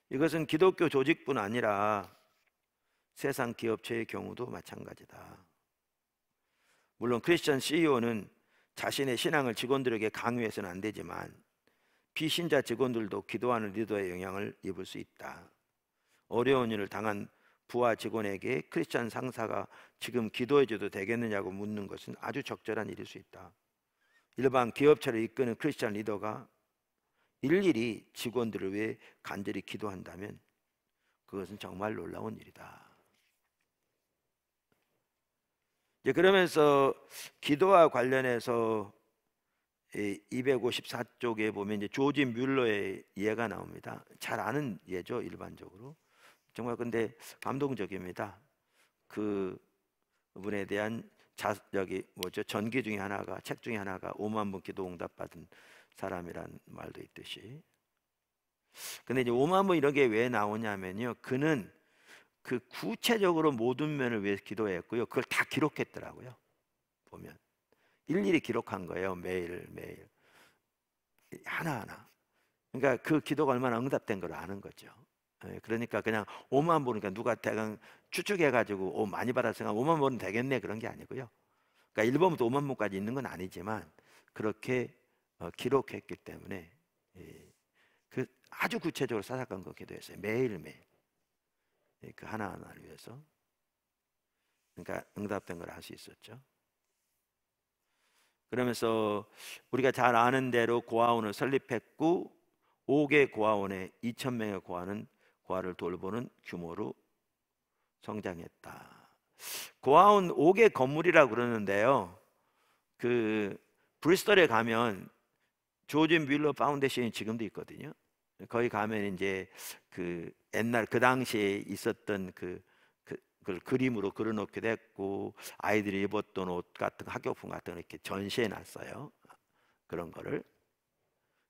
이것은 기독교 조직뿐 아니라 세상 기업체의 경우도 마찬가지다. 물론 크리스천 CEO는 자신의 신앙을 직원들에게 강요해서는 안 되지만 비신자 직원들도 기도하는 리더의 영향을 입을 수 있다. 어려운 일을 당한 부하 직원에게 크리스천 상사가 지금 기도해줘도 되겠느냐고 묻는 것은 아주 적절한 일일 수 있다. 일반 기업체를 이끄는 크리스천 리더가 일일이 직원들을 위해 간절히 기도한다면 그것은 정말 놀라운 일이다. 이제 그러면서 기도와 관련해서 254쪽에 보면 이제 조지 뮬러의 예가 나옵니다. 잘 아는 예죠, 일반적으로. 정말 근데 감동적입니다. 그분에 대한 전기 중에 하나가, 책 중에 하나가 5만 분 기도 응답받은 사람이란 말도 있듯이. 근데 이제 5만 분 이런 게 왜 나오냐면요, 그는 그 구체적으로 모든 면을 위해서 기도했고요, 그걸 다 기록했더라고요. 보면 일일이 기록한 거예요. 매일 하나하나. 그러니까 그 기도가 얼마나 응답된 걸 아는 거죠. 그러니까 그냥 5만 보니까 누가 대강 추측해가지고 많이 받았으니까 5만 보면 되겠네, 그런 게 아니고요. 그러니까 1번부터 5만 보까지 있는 건 아니지만 그렇게 기록했기 때문에 그 아주 구체적으로 사사건건 기도했어요. 매일매일 그 하나하나를 위해서. 그러니까 응답된 걸 알 수 있었죠. 그러면서 우리가 잘 아는 대로 고아원을 설립했고 5개 고아원에 2,000명의 고아를 돌보는 규모로 성장했다. 고아원 5개 건물이라고 그러는데요, 그 브리스톨에 가면 조지 뮬러 파운데이션이 지금도 있거든요. 거기 가면 이제 그 옛날 그 당시에 있었던 그걸 그림으로 그려놓기도 했고, 아이들이 입었던 옷 같은 거, 학교품 같은 거 이렇게 전시해 놨어요. 그런 거를.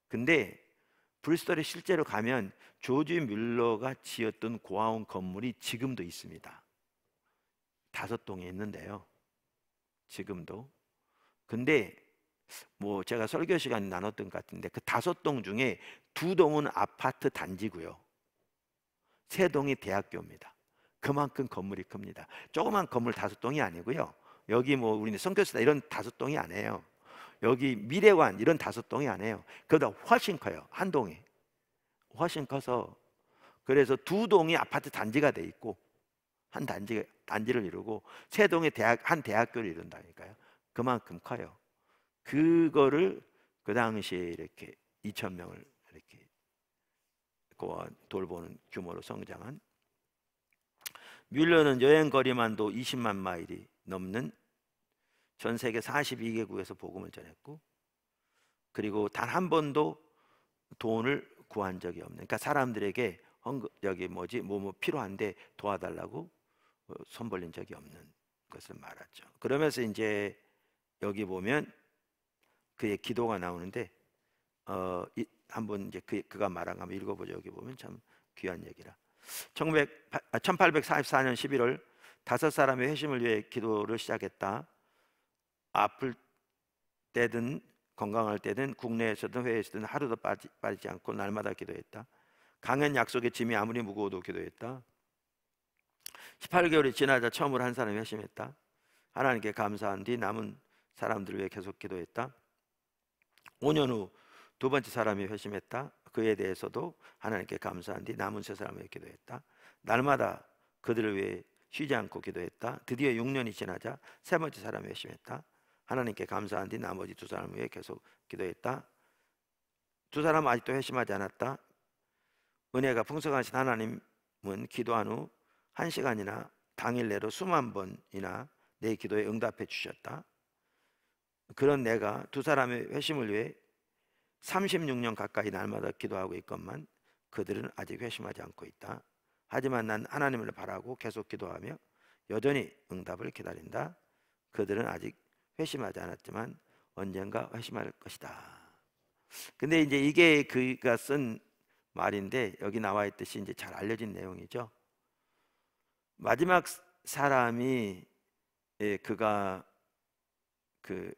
근데 브리스톨에 실제로 가면 조지 뮬러가 지었던 고아원 건물이 지금도 있습니다. 5동에 있는데요, 지금도. 근데 뭐 제가 설교 시간에 나눴던 것 같은데 그 5동 중에 2동은 아파트 단지고요, 3동이 대학교입니다. 그만큼 건물이 큽니다. 조그만 건물 5동이 아니고요, 여기 뭐 우리는 성교수다 이런 5동이 아니에요. 여기 미래관 이런 5동이 아니에요. 그보다 훨씬 커요. 한 동이 훨씬 커서 그래서 두 동이 아파트 단지가 돼 있고 한 단지를 이루고 세 동의 한 대학교를 이룬다니까요. 그만큼 커요. 그거를 그 당시에 이렇게 2천 명을 이렇게 돌보는 규모로 성장한, 뮬러는 여행 거리만도 20만 마일이 넘는 전 세계 42개국에서 복음을 전했고, 그리고 단 한 번도 돈을 구한 적이 없는, 그러니까 사람들에게 여기 뭐 필요한데 도와달라고 손 벌린 적이 없는 것을 말하죠. 그러면서 이제 여기 보면 그의 기도가 나오는데 한번 이제 그가 말한 거 한번 읽어보죠. 여기 보면 참 귀한 얘기라. 1844년 11월 다섯 사람의 회심을 위해 기도를 시작했다. 아플 때든 건강할 때든 국내에서든 해외에서든 하루도 빠지지 않고 날마다 기도했다. 강연 약속의 짐이 아무리 무거워도 기도했다. 18개월이 지나자 처음으로 한 사람이 회심했다. 하나님께 감사한 뒤 남은 사람들을 위해 계속 기도했다. 5년 후 두 번째 사람이 회심했다. 그에 대해서도 하나님께 감사한 뒤 남은 세 사람을 위해 기도했다. 날마다 그들을 위해 쉬지 않고 기도했다. 드디어 6년이 지나자 세 번째 사람이 회심했다. 하나님께 감사한 뒤 나머지 두 사람을 위해 계속 기도했다. 두 사람은 아직도 회심하지 않았다. 은혜가 풍성하신 하나님은 기도한 후 1시간이나 당일 내로 수만 번이나 내 기도에 응답해 주셨다. 그런 내가 두 사람의 회심을 위해 36년 가까이 날마다 기도하고 있건만 그들은 아직 회심하지 않고 있다. 하지만 난 하나님을 바라고 계속 기도하며 여전히 응답을 기다린다. 그들은 아직 회심하지 않았지만 언젠가 회심할 것이다. 근데 이제 이게 그가 쓴 말인데 여기 나와 있듯이 이제 잘 알려진 내용이죠. 마지막 사람이 그가 그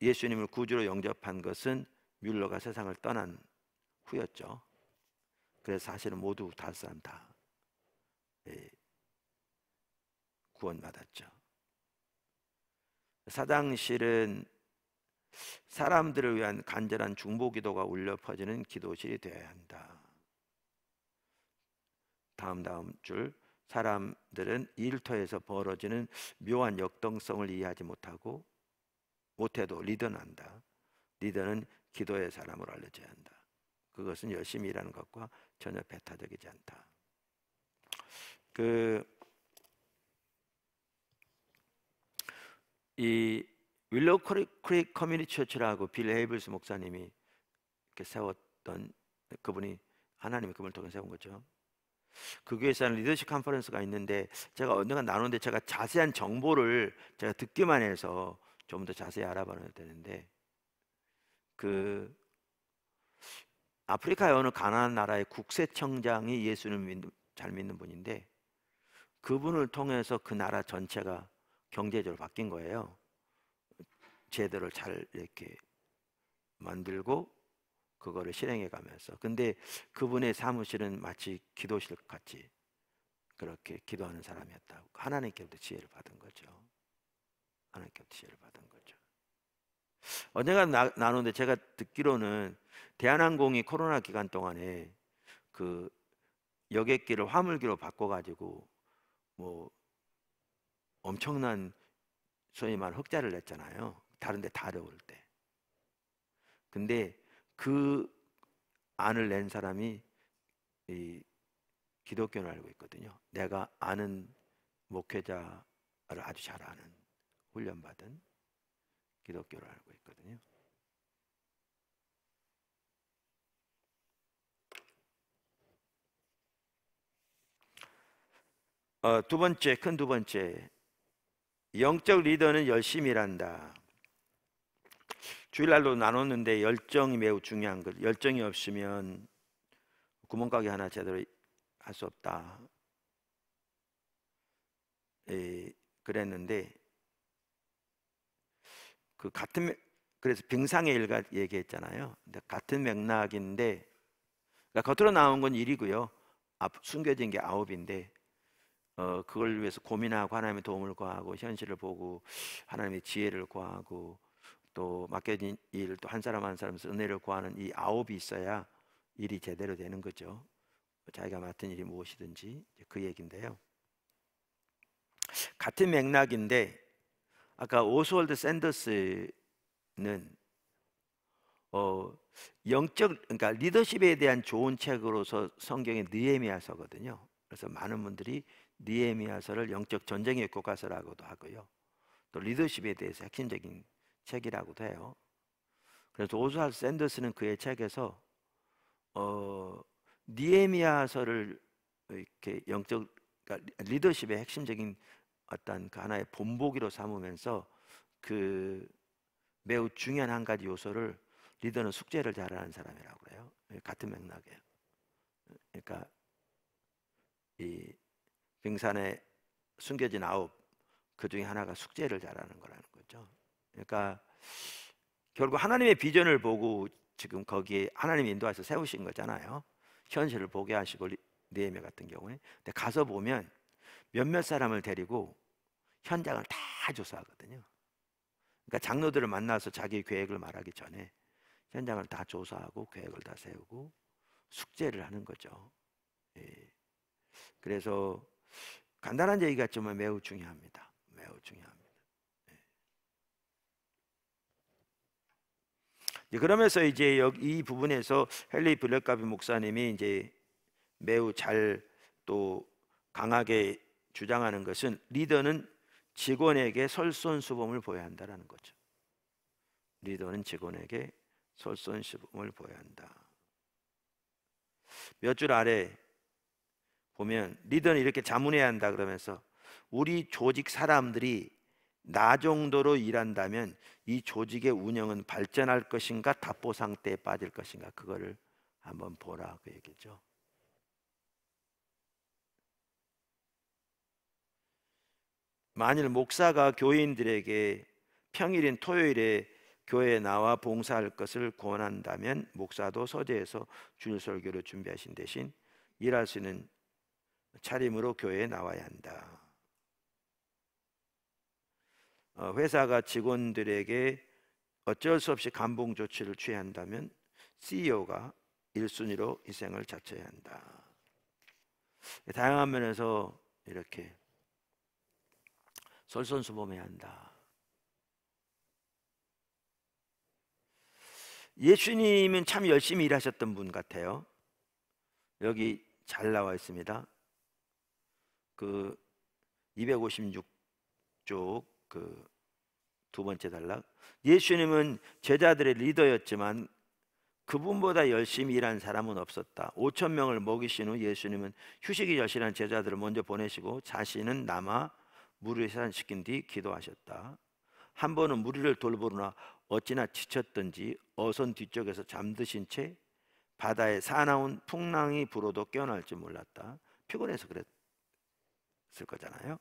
예수님을 구주로 영접한 것은 뮬러가 세상을 떠난 후였죠. 그래서 사실은 모두 다섯 사람 다 구원받았죠. 사장실은 사람들을 위한 간절한 중보기도가 울려 퍼지는 기도실이 되어야 한다. 다음 줄, 사람들은 일터에서 벌어지는 묘한 역동성을 이해하지 못해도 리더는 한다. 리더는 기도의 사람으로 알려져야 한다. 그것은 열심히 일하는 것과 전혀 배타적이지 않다. 이 윌로우 크릭 커뮤니티 처치라고 빌 헤이블스 목사님이 이렇게 세웠던, 그분이 하나님이 그분을 통해 세운 거죠. 그 교회에서는 리더십 컨퍼런스가 있는데 제가 언젠가 나누는데 제가 자세한 정보를 제가 듣기만 해서 좀 더 자세히 알아봐야 되는데, 그 아프리카의 어느 가나안 나라의 국세청장이 예수를 잘 믿는 분인데 그분을 통해서 그 나라 전체가 경제적으로 바뀐 거예요. 제도를 잘 이렇게 만들고 그거를 실행해 가면서. 근데 그분의 사무실은 마치 기도실 같이 그렇게 기도하는 사람이었다고. 하나님께부터 지혜를 받은 거죠. 하나님께부터 지혜를 받은 거죠. 언젠가 나누는데 제가 듣기로는 대한항공이 코로나 기간 동안에 그 여객기를 화물기로 바꿔가지고 뭐 엄청난 소위 말 흑자를 냈잖아요. 다른 데 다 어려울 때. 근데 그 안을 낸 사람이 이 기독교를 알고 있거든요. 내가 아는 목회자를 아주 잘 아는 훈련받은 기독교를 알고 있거든요. 큰 두 번째, 영적 리더는 열심히 일한다. 주일날로 나눴는데 열정이 매우 중요한 것. 열정이 없으면 구멍가게 하나 제대로 할 수 없다. 그랬는데 그래서 빙상의 일가 얘기했잖아요. 근데 같은 맥락인데, 그러니까 겉으로 나온 건 1이고요. 숨겨진 게 9인데 그걸 위해서 고민하고 하나님의 도움을 구하고 현실을 보고 하나님의 지혜를 구하고 또 맡겨진 일을 또 한 사람 한 사람에서 은혜를 구하는 이 9이 있어야 일이 제대로 되는 거죠. 자기가 맡은 일이 무엇이든지 그 얘기인데요. 같은 맥락인데 아까 오스월드 샌더스는 영적, 그러니까 리더십에 대한 좋은 책으로서 성경의 느헤미야서거든요. 그래서 많은 분들이 느헤미야서를 영적 전쟁의 교과서라고도 하고요. 또 리더십에 대해서 핵심적인 책이라고도 해요. 그래서 오스월드 샌더스는 그의 책에서 느헤미야서를 이렇게 영적, 그러니까 리더십의 핵심적인 어떤 그 하나의 본보기로 삼으면서 그 매우 중요한 한 가지 요소를 리더는 숙제를 잘하는 사람이라고 그래요. 같은 맥락이에요. 그러니까 이 빙산에 숨겨진 아홉 그 중에 하나가 숙제를 잘하는 거라는 거죠. 그러니까 결국 하나님의 비전을 보고 지금 거기에 하나님이 인도해서 세우신 거잖아요. 현실을 보게 하시고 느헤미야 같은 경우에. 근데 가서 보면 몇몇 사람을 데리고 현장을 다 조사하거든요. 그러니까 장로들을 만나서 자기 계획을 말하기 전에 현장을 다 조사하고 계획을 다 세우고 숙제를 하는 거죠. 예. 그래서 간단한 얘기 같지만 매우 중요합니다. 매우 중요합니다. 그러면서 이제 이 부분에서 헨리 블랙가비 목사님이 이제 매우 잘 또 강하게 주장하는 것은 리더는 직원에게 솔선수범을 보여야 한다는 거죠. 리더는 직원에게 솔선수범을 보여야 한다. 몇 줄 아래 보면 리더는 이렇게 자문해야 한다 그러면서 우리 조직 사람들이 나 정도로 일한다면 이 조직의 운영은 발전할 것인가 답보 상태에 빠질 것인가 그거를 한번 보라 그 얘기죠. 만일 목사가 교인들에게 평일인 토요일에 교회에 나와 봉사할 것을 권한다면 목사도 서재에서 주일 설교를 준비하신 대신 일할 수 있는 차림으로 교회에 나와야 한다. 회사가 직원들에게 어쩔 수 없이 감봉 조치를 취해야 한다면 CEO가 1순위로 희생을 자처해야 한다. 다양한 면에서 이렇게 솔선수범해야 한다. 예수님은 참 열심히 일하셨던 분 같아요. 여기 잘 나와 있습니다. 그 256쪽 그 두 번째 단락. 예수님은 제자들의 리더였지만 그분보다 열심히 일한 사람은 없었다. 5천 명을 먹이신 후 예수님은 휴식이 절실한 제자들을 먼저 보내시고 자신은 남아 무리를 해산시킨 뒤 기도하셨다. 한 번은 무리를 돌보느라 어찌나 지쳤던지 어선 뒤쪽에서 잠드신 채 바다에 사나운 풍랑이 불어도 깨어날 줄 몰랐다. 피곤해서 그랬을 거잖아요.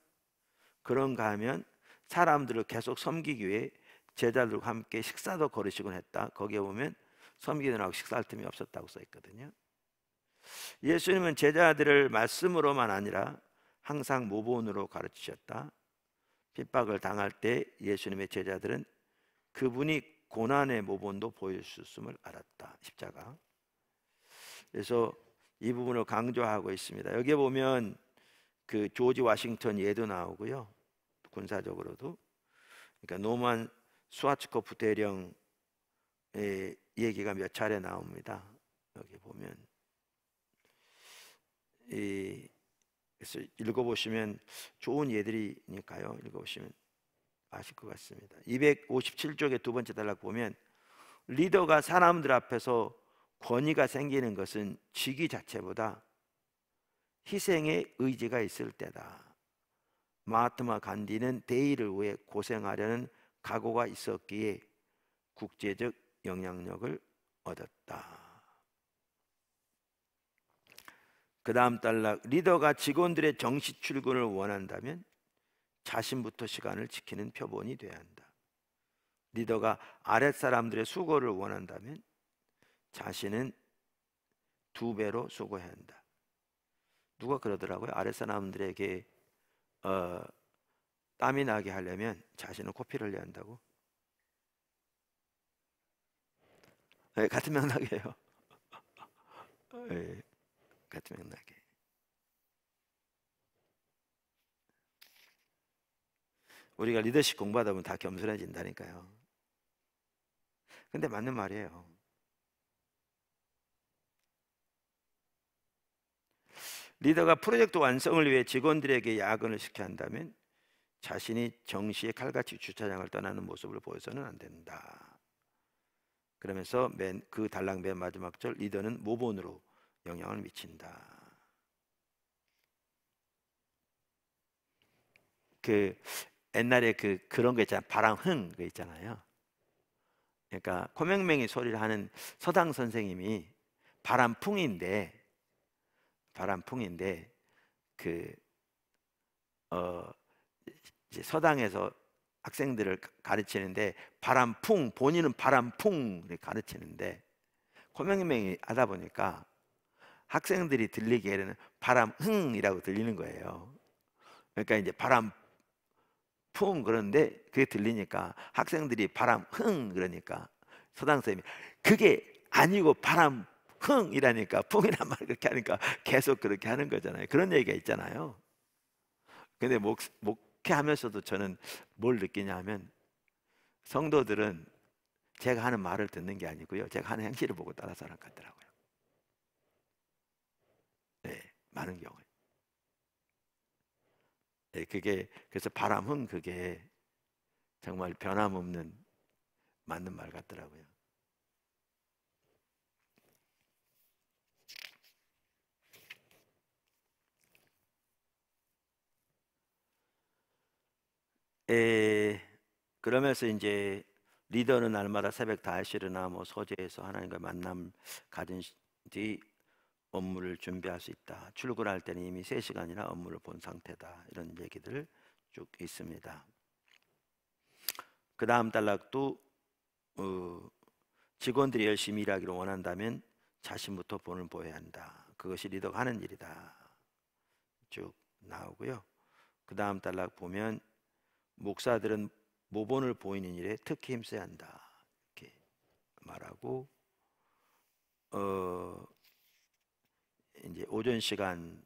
그런가 하면 사람들을 계속 섬기기 위해 제자들과 함께 식사도 거르시곤 했다. 거기에 보면 섬기느라고 식사할 틈이 없었다고 써 있거든요. 예수님은 제자들을 말씀으로만 아니라 항상 모본으로 가르치셨다. 핍박을 당할 때 예수님의 제자들은 그분이 고난의 모본도 보여주셨음을 알았다. 십자가. 그래서 이 부분을 강조하고 있습니다. 여기에 보면 그 조지 워싱턴 예도 나오고요. 군사적으로도. 그러니까 노만 스와츠코프 대령의 얘기가 몇 차례 나옵니다. 여기 보면 그래서 읽어보시면 좋은 예들이니까요. 읽어보시면 아실 것 같습니다. 257쪽의 두 번째 단락 보면 리더가 사람들 앞에서 권위가 생기는 것은 직위 자체보다 희생의 의지가 있을 때다. 마하트마 간디는 대의를 위해 고생하려는 각오가 있었기에 국제적 영향력을 얻었다. 그 다음 단락. 리더가 직원들의 정시 출근을 원한다면 자신부터 시간을 지키는 표본이 돼야 한다. 리더가 아랫사람들의 수고를 원한다면 자신은 2배로 수고해야 한다. 누가 그러더라고요. 아랫사람들에게 땀이 나게 하려면 자신은 코피를 흘려야 한다고. 네, 같은 맥락이에요. 예, 같은 맥락에 우리가 리더십 공부하다 보면 다 겸손해진다니까요. 근데 맞는 말이에요. 리더가 프로젝트 완성을 위해 직원들에게 야근을 시켜야 한다면 자신이 정시에 칼같이 주차장을 떠나는 모습을 보여서는 안 된다. 그러면서 그 단락 맨 마지막 절, 리더는 모본으로 영향을 미친다. 그 옛날에 그런 거 있잖아요. 바람흥 그 있잖아요. 그러니까 코맹맹이 소리를 하는 서당 선생님이 바람풍인데 그 이제 서당에서 학생들을 가르치는데 바람풍, 본인은 바람풍 가르치는데 코맹맹이 하다 보니까 학생들이 들리기에는 바람흥이라고 들리는 거예요. 그러니까 이제 바람풍 그런데 그게 들리니까 학생들이 바람흥 그러니까 서당 선생님이 그게 아니고 바람흥이라니까 풍이란 말 그렇게 하니까 계속 그렇게 하는 거잖아요. 그런 얘기가 있잖아요. 근데 목회하면서도 저는 뭘 느끼냐 하면 성도들은 제가 하는 말을 듣는 게 아니고요, 제가 하는 행실을 보고 따라 사는 것 같더라고요. 네, 많은 경우에. 네, 그게 그래서 바람은 그게 정말 변함없는 맞는 말 같더라고요. 그러면서 이제 리더는 날마다 새벽 5시에 일어나 서재에서 하나님과 만남 가진 뒤 업무를 준비할 수 있다. 출근할 때는 이미 3시간이나 업무를 본 상태다. 이런 얘기들 쭉 있습니다. 그 다음 단락도 직원들이 열심히 일하기를 원한다면 자신부터 본을 보여야 한다. 그것이 리더가 하는 일이다. 쭉 나오고요. 그 다음 단락 보면 목사들은 모본을 보이는 일에 특히 힘써야 한다. 이렇게 말하고 이제 오전 시간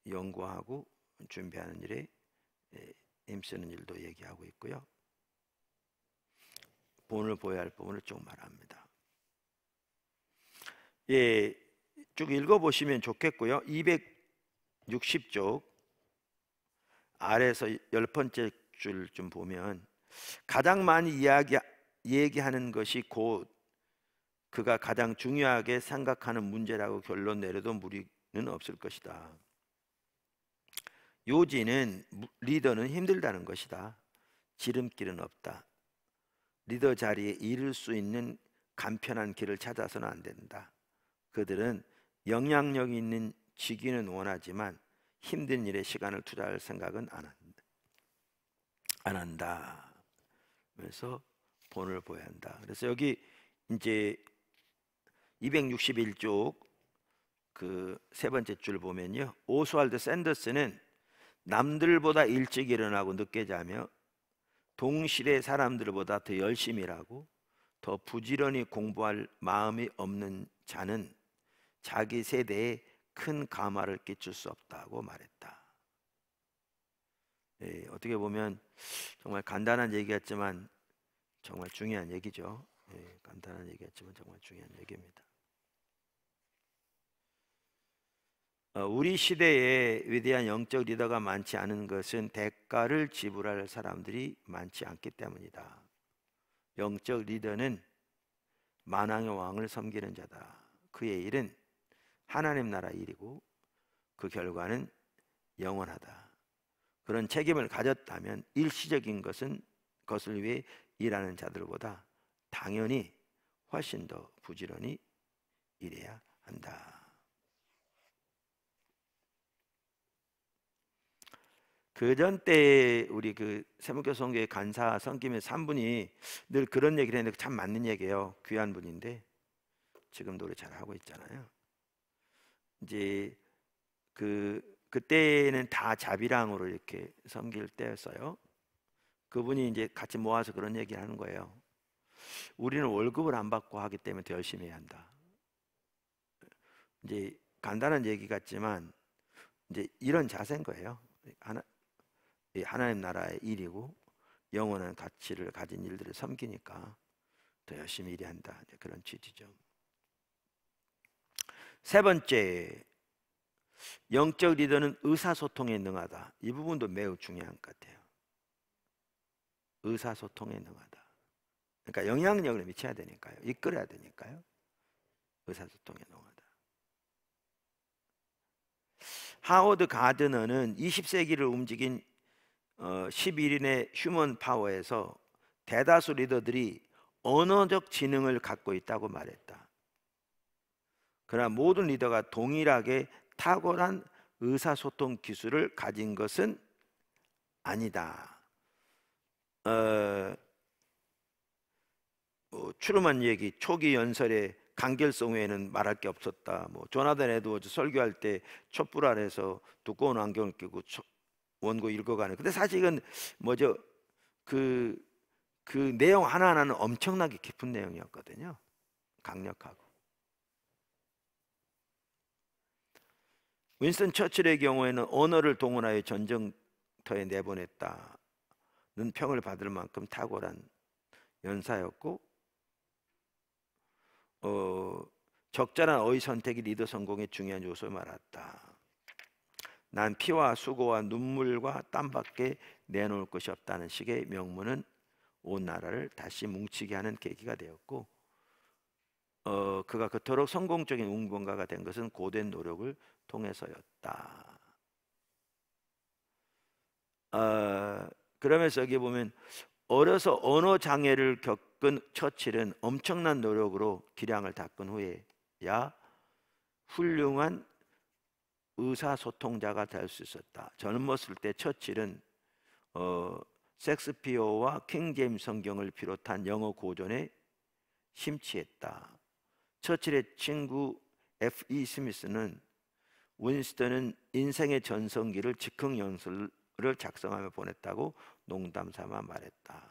연구하고 준비하는 일에 힘쓰는 일도 얘기하고 있고요. 본을 보여야 할 부분을 쭉 말합니다. 예, 쭉 읽어보시면 좋겠고요. 260쪽 아래에서 10번째 줄 좀 보면 가장 많이 얘기하는 것이 곧 그가 가장 중요하게 생각하는 문제라고 결론 내려도 무리는 없을 것이다. 요지는 리더는 힘들다는 것이다. 지름길은 없다. 리더 자리에 이를 수 있는 간편한 길을 찾아서는 안 된다. 그들은 영향력 있는 직위는 원하지만 힘든 일에 시간을 투자할 생각은 안 한다. 그래서 본을 보여야 한다. 그래서 여기 이제 261쪽 그 세 번째 줄 보면요, 오스왈드 샌더스는 남들보다 일찍 일어나고 늦게 자며 동시대 사람들보다 더 열심히 일하고 더 부지런히 공부할 마음이 없는 자는 자기 세대에 큰 감화를 끼칠 수 없다고 말했다. 예, 어떻게 보면 정말 간단한 얘기였지만 정말 중요한 얘기죠. 예, 간단한 얘기였지만 정말 중요한 얘기입니다. 우리 시대에 위대한 영적 리더가 많지 않은 것은 대가를 지불할 사람들이 많지 않기 때문이다. 영적 리더는 만왕의 왕을 섬기는 자다. 그의 일은 하나님 나라 일이고 그 결과는 영원하다. 그런 책임을 가졌다면 일시적인 것을 위해 일하는 자들보다 당연히 훨씬 더 부지런히 일해야 한다. 그전 때 우리 그 세문교 성교회 간사 성김에서 한 분이 늘 그런 얘기를 했는데 참 맞는 얘기예요. 귀한 분인데 지금 노래 잘 하고 있잖아요. 이제 그때는 다 자비랑으로 이렇게 섬길 때였어요. 그분이 이제 같이 모아서 그런 얘기를 하는 거예요. 우리는 월급을 안 받고 하기 때문에 더 열심히 해야 한다. 이제 간단한 얘기 같지만 이제 이런 자세인 거예요. 하나님 나라의 일이고 영원한 가치를 가진 일들을 섬기니까 더 열심히 일해야 한다. 그런 취지죠. 세 번째, 영적 리더는 의사소통에 능하다. 이 부분도 매우 중요한 것 같아요. 의사소통에 능하다. 그러니까 영향력을 미쳐야 되니까요. 이끌어야 되니까요. 의사소통에 능하다. 하워드 가드너는 20세기를 움직인 11인의 휴먼 파워에서 대다수 리더들이 언어적 지능을 갖고 있다고 말했다. 그러나 모든 리더가 동일하게 탁월한 의사소통 기술을 가진 것은 아니다. 추르만 얘기, 초기 연설의 간결성 외에는 말할 게 없었다. 조나단 에드워즈 설교할 때 촛불 아래서 두꺼운 안경을 끼고 원고 읽어가는. 근데 사실은 뭐죠? 그 내용 하나하나는 엄청나게 깊은 내용이었거든요. 강력하고. 윈스턴 처칠의 경우에는 언어를 동원하여 전쟁터에 내보냈다는 평을 받을 만큼 탁월한 연사였고, 적절한 어휘 선택이 리더 성공의 중요한 요소를 말했다. 난 피와 수고와 눈물과 땀밖에 내놓을 것이 없다는 식의 명문은 온 나라를 다시 뭉치게 하는 계기가 되었고, 그가 그토록 성공적인 운동가가 된 것은 고된 노력을 통해서였다. 그러면서 여기 보면 어려서 언어 장애를 겪은 처칠은 엄청난 노력으로 기량을 닦은 후에야 훌륭한 의사소통자가 될 수 있었다. 젊었을 때 처칠은 섹스피어와 킹 제임스 성경을 비롯한 영어 고전에 심취했다. 처칠의 친구 F.E. 스미스는 윈스턴은 인생의 전성기를 즉흥 연설을 작성하며 보냈다고 농담 삼아 말했다.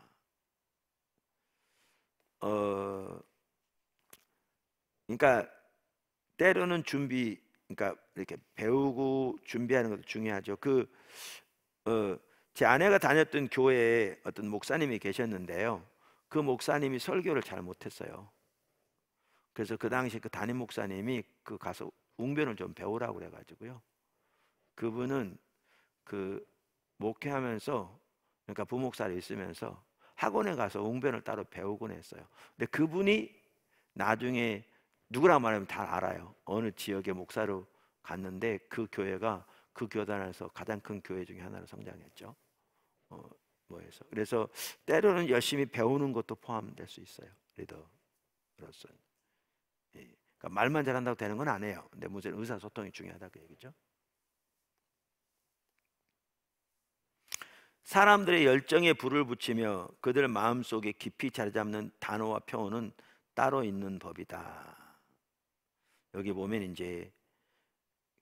그러니까 때로는 그러니까 이렇게 배우고 준비하는 것도 중요하죠. 제 아내가 다녔던 교회에 어떤 목사님이 계셨는데요. 그 목사님이 설교를 잘 못했어요. 그래서 그 당시 그 담임 목사님이 가서 웅변을 좀 배우라고 그래가지고요. 그분은 목회하면서, 그러니까 부목사로 있으면서 학원에 가서 웅변을 따로 배우곤 했어요. 근데 그분이 나중에 누구랑 말하면 다 알아요. 어느 지역의 목사로 갔는데 그 교회가 그 교단에서 가장 큰 교회 중에 하나로 성장했죠. 그래서 때로는 열심히 배우는 것도 포함될 수 있어요. 리더로서. 그러니까 말만 잘한다고 되는 건 아니에요. 근데 문제는 의사소통이 중요하다 그 얘기죠. 사람들의 열정에 불을 붙이며 그들 마음속에 깊이 자리 잡는 단어와 표현은 따로 있는 법이다. 여기 보면 이제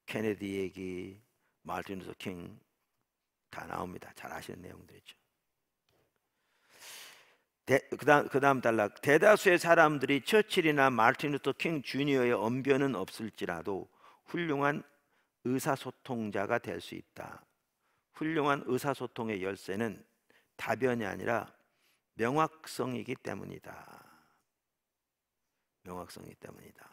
케네디 얘기, 마틴 루터 킹 다 나옵니다. 잘 아시는 내용들이죠. 그 다음 단락. 대다수의 사람들이 처칠이나 마틴 루터 킹 주니어의 언변은 없을지라도 훌륭한 의사소통자가 될 수 있다. 훌륭한 의사소통의 열쇠는 다변이 아니라 명확성이기 때문이다. 명확성이기 때문이다.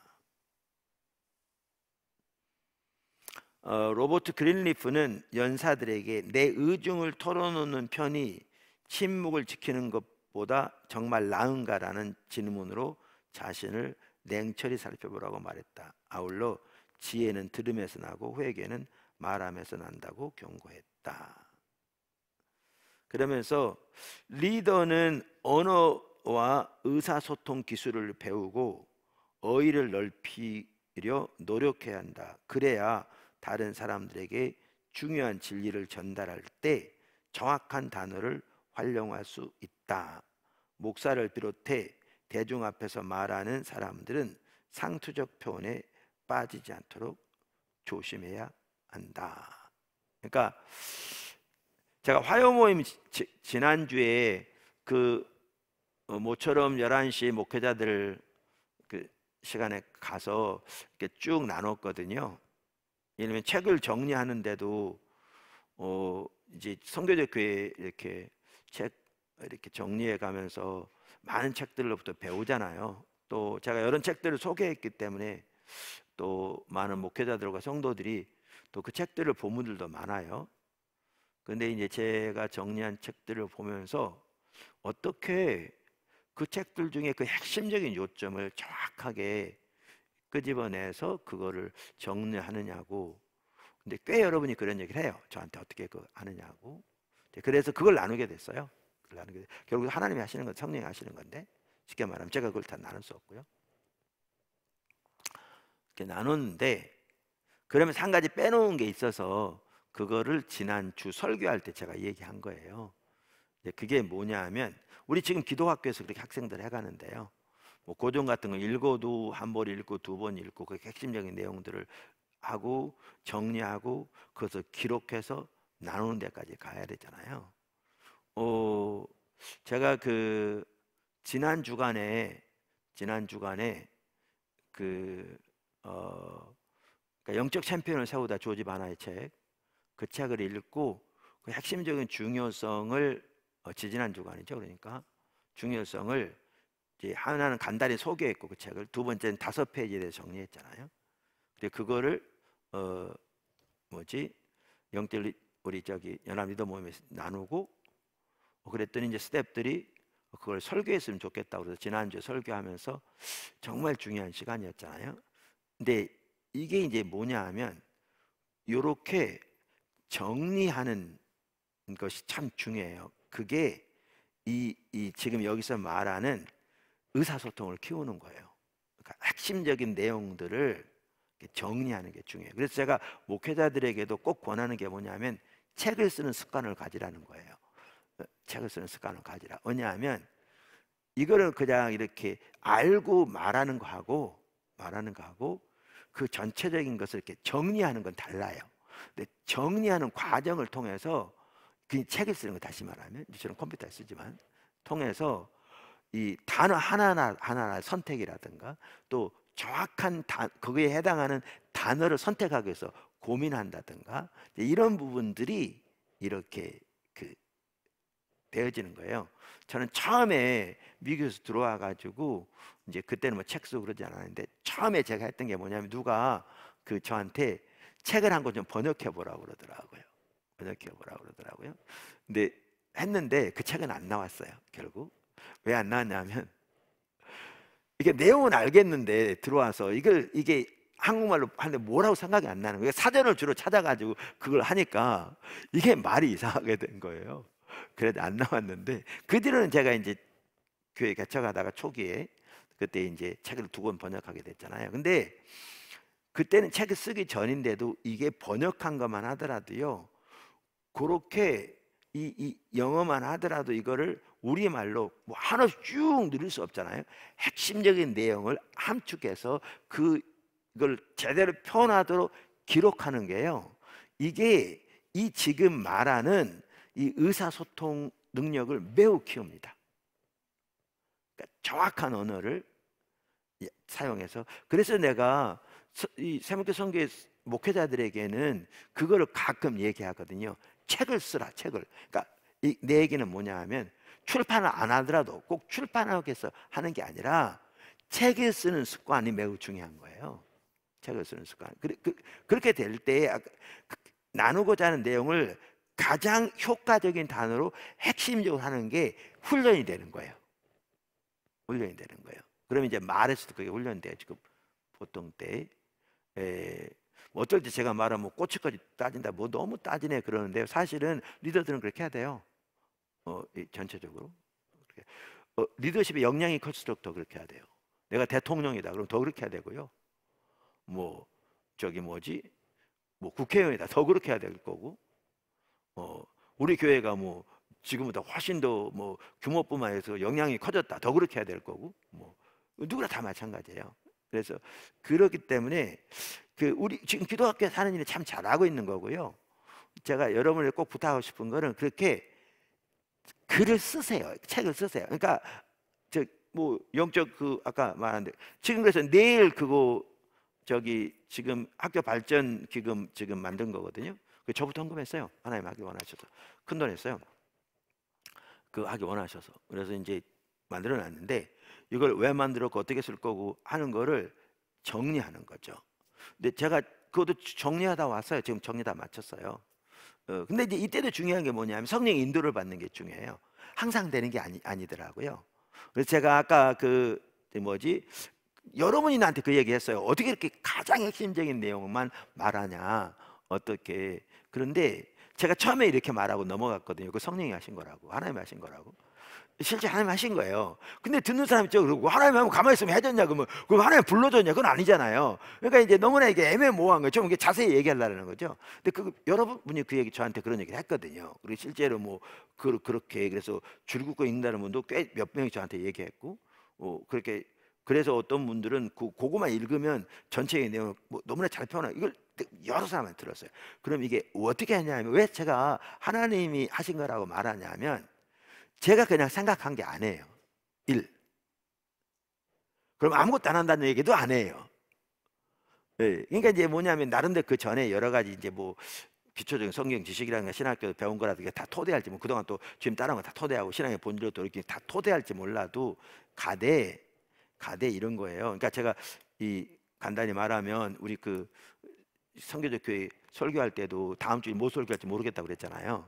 로버트 그린리프는 연사들에게 내 의중을 털어놓는 편이 침묵을 지키는 것보다 정말 나은가라는 질문으로 자신을 냉철히 살펴보라고 말했다. 아울러 지혜는 들음에서 나고 회개는 말함에서 난다고 경고했다. 그러면서 리더는 언어와 의사소통 기술을 배우고 어휘를 넓히려 노력해야 한다. 그래야 다른 사람들에게 중요한 진리를 전달할 때 정확한 단어를 활용할 수 있다. 목사를 비롯해 대중 앞에서 말하는 사람들은 상투적 표현에 빠지지 않도록 조심해야 한다. 그러니까 제가 화요 모임 지난주에 모처럼 11시 목회자들 시간에 가서 이렇게 쭉 나눴거든요. 왜냐면 책을 정리하는데도 이제 선교적 교회 이렇게 책 이렇게 정리해 가면서 많은 책들로부터 배우잖아요. 또 제가 이런 책들을 소개했기 때문에 또 많은 목회자들과 성도들이 또 그 책들을 본 분들도 많아요. 근데 이제 제가 정리한 책들을 보면서 어떻게 그 책들 중에 그 핵심적인 요점을 정확하게 끄집어내서 그거를 정리하느냐고. 근데 꽤 여러분이 그런 얘기를 해요. 저한테 어떻게 그 하느냐고. 그래서 그걸 나누게 됐어요. 결국 하나님이 하시는 건 성령이 하시는 건데, 쉽게 말하면 제가 그걸 다 나눌 수 없고요. 이렇게 나눴는데, 그러면서 한 가지 빼놓은 게 있어서 그거를 지난주 설교할 때 제가 얘기한 거예요. 그게 뭐냐 하면, 우리 지금 기도학교에서 그렇게 학생들 해가는데요, 뭐 고전 같은 거 읽어도 한 번 읽고 두 번 읽고 그 핵심적인 내용들을 하고 정리하고 그것을 기록해서 나누는 데까지 가야 되잖아요. 제가 그 지난 주간에 그 그러니까 영적 챔피언을 세우다 조지 바나의 책, 그 책을 읽고 그 핵심적인 중요성을 지지난 주간이죠. 그러니까 중요성을 이제 하나는 간단히 소개했고 그 책을, 두 번째는 5페이지에 대해서 정리했잖아요. 근데 그거를 영적 우리 저기 연합 리더 모임에서 나누고 그랬더니 이제 스태프들이 그걸 설교했으면 좋겠다고 그래서 지난주에 설교하면서 정말 중요한 시간이었잖아요. 근데 이게 이제 뭐냐 하면 요렇게 정리하는 것이 참 중요해요. 그게 이 지금 여기서 말하는 의사소통을 키우는 거예요. 그러니까 핵심적인 내용들을 정리하는 게 중요해요. 그래서 제가 목회자들에게도 꼭 권하는 게 뭐냐면 책을 쓰는 습관을 가지라는 거예요. 책을 쓰는 습관을 가지라. 왜냐하면 이거를 그냥 이렇게 알고 말하는 거하고 그 전체적인 것을 이렇게 정리하는 건 달라요. 근데 정리하는 과정을 통해서 그 책을 쓰는 거, 다시 말하면 저는 컴퓨터에 쓰지만 통해서 이 단어 하나하나 선택이라든가 또 정확한 거기에 해당하는 단어를 선택하기 위해서 고민한다든가 이런 부분들이 이렇게 되어지는 거예요. 저는 처음에 미국에서 들어와 가지고 이제 그때는 뭐 책 쓰고 그러지 않았는데 처음에 제가 했던 게 뭐냐면 누가 저한테 책을 한 권 좀 번역해 보라고 그러더라고요. 근데 했는데 그 책은 안 나왔어요. 결국 왜 안 나왔냐면 이게 내용은 알겠는데 들어와서 이게 한국말로 하는데 뭐라고 생각이 안 나는 거예요. 사전을 주로 찾아가지고 그걸 하니까 이게 말이 이상하게 된 거예요. 그래도 안 나왔는데 그 뒤로는 제가 이제 교회 개척하다가 초기에 그때 이제 책을 2권 번역하게 됐잖아요. 근데 그때는 책을 쓰기 전인데도 이게 번역한 것만 하더라도요, 그렇게 이 영어만 하더라도 이거를 우리말로 뭐 하나씩 쭉 누릴 수 없잖아요. 핵심적인 내용을 함축해서 그걸 제대로 표현하도록 기록하는 게요, 이게 이 지금 말하는 이 의사소통 능력을 매우 키웁니다. 그러니까 정확한 언어를 사용해서. 그래서 내가 이 세목교 선교의 목회자들에게는 그거를 가끔 얘기하거든요. 책을 쓰라, 책을. 그러니까 내 얘기는 뭐냐 하면 출판을 안 하더라도 꼭 출판하기 위해서 하는 게 아니라 책을 쓰는 습관이 매우 중요한 거예요. 책을 쓰는 습관. 그렇게 될 때 나누고자 하는 내용을 가장 효과적인 단어로 핵심적으로 하는 게 훈련이 되는 거예요. 그러면 이제 말에서도 그게 훈련돼요. 지금 보통 때 어쩔 때 제가 말하면 뭐 꼬치까지 따진다, 뭐 너무 따지네 그러는데 사실은 리더들은 그렇게 해야 돼요. 전체적으로 리더십의 역량이 클수록 더 그렇게 해야 돼요. 내가 대통령이다 그럼 더 그렇게 해야 되고요. 뭐 국회의원이다 더 그렇게 해야 될 거고, 우리 교회가 뭐 지금보다 훨씬 더 뭐 규모뿐만 아니라 역량이 커졌다 더 그렇게 해야 될 거고, 뭐 누구나 다 마찬가지예요. 그래서 그렇기 때문에 우리 지금 기도학교에 사는 일을 참 잘하고 있는 거고요. 제가 여러분을 꼭 부탁하고 싶은 거는 그렇게 글을 쓰세요. 책을 쓰세요. 그러니까 뭐 영적 그 아까 말한데 지금 그래서 내일 그거 저기 지금 학교 발전 기금 지금 만든 거거든요. 그 저부터 헌금했어요. 하나님 하기 원하셔서 큰 돈 했어요. 그 하기 원하셔서 그래서 이제 만들어 놨는데 이걸 왜 만들었고 어떻게 쓸 거고 하는 거를 정리하는 거죠. 근데 제가 그것도 정리하다 왔어요. 지금 정리 다 마쳤어요. 근데 이제 이때도 중요한 게 뭐냐면 성령 인도를 받는 게 중요해요. 항상 되는 게 아니더라고요. 그래서 제가 아까 그 뭐지 여러분이 나한테 그 얘기했어요. 어떻게 이렇게 가장 핵심적인 내용만 말하냐 어떻게. 그런데 제가 처음에 이렇게 말하고 넘어갔거든요. 그 성령이 하신 거라고, 하나님이 하신 거라고. 실제 하나님 하신 거예요. 근데 듣는 사람이 저 그러고 하나님 하면 가만히 있으면 해줬냐 그러면 그럼 하나님 불러줬냐 그건 아니잖아요. 그러니까 이제 너무나 이게 애매모호한 거죠. 좀 이게 자세히 얘기하려는 거죠. 근데 그 여러분이 그 얘기 저한테 그런 얘기를 했거든요. 그리고 실제로 뭐 그렇게 그래서 줄긋고 읽는다는 분도 꽤 몇 명이 저한테 얘기했고 그렇게 그래서 어떤 분들은 그거만 읽으면 전체의 내용을 뭐 너무나 잘 표현하 이걸 여러 사람한테 들었어요. 그럼 이게 어떻게 하냐면 왜 제가 하나님이 하신 거라고 말하냐면 제가 그냥 생각한 게 아니에요. 1. 그럼 아무것도 안 한다는 얘기도 안 해요. 네. 그러니까 이제 뭐냐면 나름대로 그 전에 여러 가지 이제 뭐 기초적인 성경 지식이라든가 신학교 배운 거라든가 다 토대할지 뭐 그동안 또 지금 따라한 거 다 토대하고 신앙의 본질로 또 이렇게 다 토대할지 몰라도 가대 이런 거예요. 그러니까 제가 이 간단히 말하면 우리 그 선교적 교회 설교할 때도 다음 주에 뭐 설교할지 모르겠다고 그랬잖아요.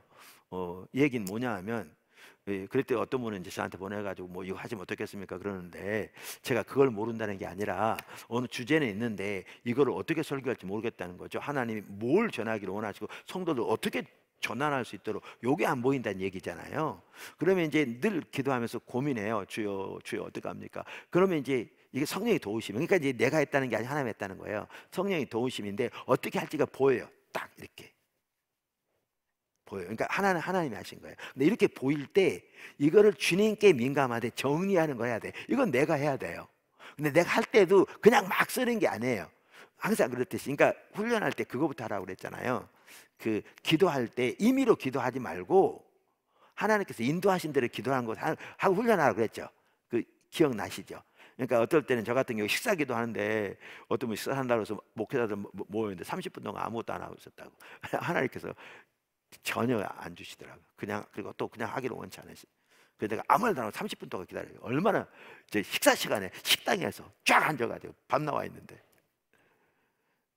얘기는 뭐냐 하면 그랬더니 어떤 분은 이제 저한테 보내가지고 뭐 이거 하시면 어떻겠습니까 그러는데 제가 그걸 모른다는 게 아니라 어느 주제는 있는데 이거를 어떻게 설교할지 모르겠다는 거죠. 하나님이 뭘 전하기를 원하시고 성도들 어떻게 전환할 수 있도록 요게 안 보인다는 얘기잖아요. 그러면 이제 늘 기도하면서 고민해요. 주여 어떡합니까? 그러면 이제 이게 성령이 도우시면 그러니까 이제 내가 했다는 게 아니라 하나님이 했다는 거예요. 성령이 도우심인데 어떻게 할지가 보여요. 딱 이렇게 보여요. 그러니까 하나님이 하신 거예요. 근데 이렇게 보일 때 이거를 주님께 민감하되 정리하는 거 해야 돼. 이건 내가 해야 돼요. 근데 내가 할 때도 그냥 막 쓰는 게 아니에요. 항상 그렇듯이. 그러니까 훈련할 때 그거부터 하라고 그랬잖아요. 그 기도할 때 임의로 기도하지 말고 하나님께서 인도하신 대로 기도하는 거 하고 훈련하라고 그랬죠. 그 기억나시죠? 그러니까 어떨 때는 저 같은 경우 식사기도 하는데 어떤 분 식사한다고 해서 목회자들 모였는데 30분 동안 아무것도 안 하고 있었다고. 하나님께서 전혀 안 주시더라고요. 그냥 그리고 또 그냥 하기를 원치 않으시. 그래서 내가 아무 말도 안 하고 30분 동안 기다려요. 얼마나 제 식사 시간에 식당에서 쫙 앉아가지고 밥 나와 있는데.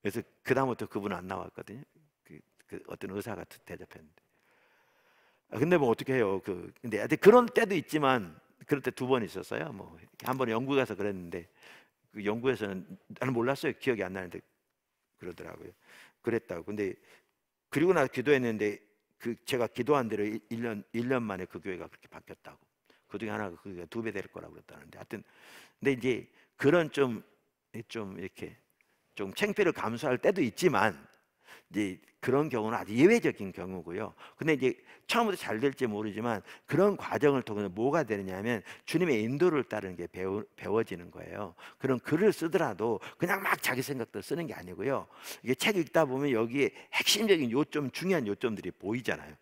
그래서 그 다음부터 그분은 안 나왔거든요. 그 어떤 의사가 대접했는데. 근데 뭐 어떻게 해요? 근데 그런 때도 있지만 그럴 때 2번 있었어요. 뭐 한 번 영국 가서 그랬는데 그 영국에서는 나는 몰랐어요. 기억이 안 나는데 그러더라고요. 그랬다고. 근데 그리고 나서 기도했는데 그 제가 기도한 대로 1년 만에 그 교회가 그렇게 바뀌었다고. 그 중에 하나가 그 교회가 2배 될 거라고 그랬다는데 하여튼 근데 이제 그런 좀 이렇게 좀 창피를 감수할 때도 있지만 이제 그런 경우는 아주 예외적인 경우고요. 근데 이제 처음부터 잘 될지 모르지만 그런 과정을 통해서 뭐가 되느냐면 주님의 인도를 따르는 게 배워지는 거예요. 그런 글을 쓰더라도 그냥 막 자기 생각대로 쓰는 게 아니고요. 이게 책 읽다 보면 여기에 핵심적인 요점, 중요한 요점들이 보이잖아요.